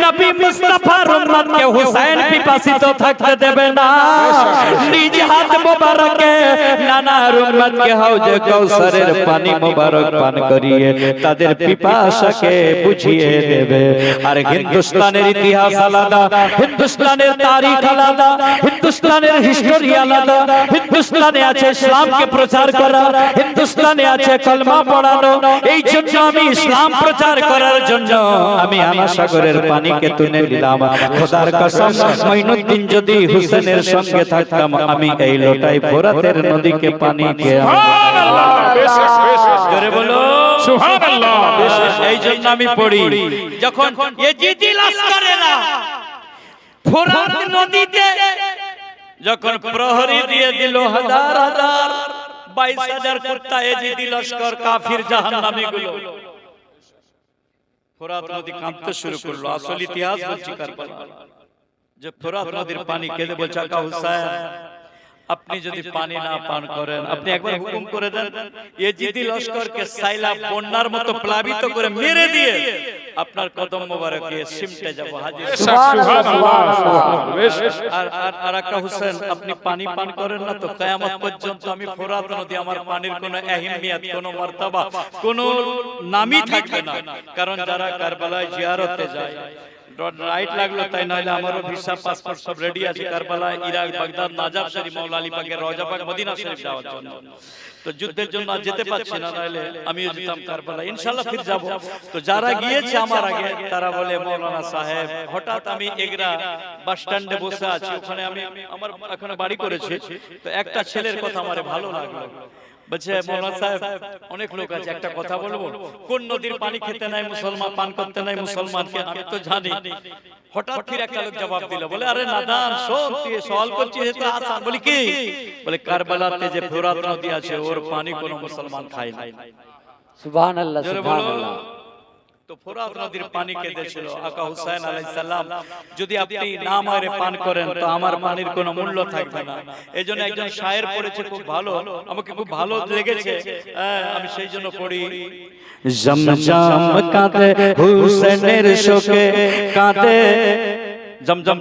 [SPEAKER 1] নবী মুস্তাফার উম্মতকে হুসাইন পিপাসিত থাকতে দেবে না। নিজ হাত মোবারকে নানার উম্মতকে হাউজে কাউসারের পানি মোবারক পান করিয়ে তাদের পিপাসাকে বুঝিয়ে দেবে। আর হিন্দুস্তানের ইতিহাস আলাদা, হিন্দুস্তানের তারিখ আলাদা, হিন্দুস্তানের হিস্টোরি আলাদা। হিন্দুস্তানে আছে ইসলামকে প্রচার করা, হিন্দুস্তানে আছে কলমা পড়ানো। এই জন্য আমি ইসলাম প্রচার করার জন্য আমি আনাসাগরের পানিকে তুলে নিলাম। খোদার কসম, মঈনুদ্দিন যদি হুসেনের সঙ্গে থাকতাম, আমি এই লোটাই ফোরাতের নদীকে পানি খেয়ে জোরে বলো
[SPEAKER 3] সুবহানাল্লাহ।
[SPEAKER 1] এই জন্য আমি পড়ি, যখন ইয়েজিদি লস্করেরা ফোরাত নদীতে যখন প্রহরী দিয়ে দিল হাজার হাজার 22,000 কুত্তা ইয়েজিদি লস্কর কাফির জাহান্নামী গুলো, ফোরাত নদী কাঁপতে শুরু করলো। আসল ইতিহাস বলছি কারবালা, যে ফোরাত নদীর পানি কেঁদে বলছে, আকা হুসাইন আপনি যদি পানি না পান করেন, আপনি একবার হুকুম করে দেন ইয়েজিদি লস্করকে সাইলাব বন্যার মতো প্লাবিত করে মেরে দিয়ে আপনার কদম মোবারকে সিমটে যাব হাজির। আর আকা হুসেন আপনি পানি পান করেন না তো কিয়ামত পর্যন্ত আমি ফোরাত নদী, আমার পানির কোনো আহমিয়ত, কোনো মার্তবা, কোনো নামই থাকবে না। কারণ যারা কারবালায় জিয়ারতে যায়, রাইট লাগলো তাই, নইলে আমারও ভিসা পাসপোর্ট সব রেডি আছে কারবালা, ইরাক, বাগদাদ, নাজাফ শরীফ, মাওলা আলী পাকের রওজা পাক, মদিনা শরীফ যাওয়ার জন্য। তো যুদ্ধের জন্য আর যেতে পারছি না, নইলে আমিও যেতাম কারবালা, ইনশাআল্লাহ ফির যাব। তো যারা গিয়েছে আমার আগে তারা বলে, মাওলানা সাহেব হঠাৎ আমি এগরা বাস স্ট্যান্ডে বসে আছি, ওখানে আমি আমার এখানে বাড়ি করেছি, তো একটা ছেলের কথা আমার ভালো লাগলো। বলছে, মাওলানা সাহেব অনেক লোক আছে, একটা কথা বলবো, কোন নদীর পানি খেতে নাই মুসলমান, পান করতে নাই মুসলমানকে? আমি তো জানি। হঠাৎ ফির একটা লোক জবাব দিল, বলে, আরে নাদান শোন, তুই সওয়াল করছিস তো আসান। বলি কি? বলে, কারবালাতে যে ফোরাত নদী আছে ওর পানি কোনো মুসলমান খায় না।
[SPEAKER 2] সুবহানাল্লাহ, সুবহানাল্লাহ।
[SPEAKER 1] তো ফোরাত নদীর পানি কেঁদেছিল আকা হুসাইন আলাইহিস সালাম, যদি আপনি না মারে পান করেন তো আমার পানির কোনো মূল্য থাকবে না। এইজন্য একজন শায়ের পড়েছে, খুব ভালো, আমাকে খুব ভালো লেগেছে, আমি সেই জন্য পড়ি। জমজম কাঁদে হুসেনের শোকে, কাঁদে জমজম।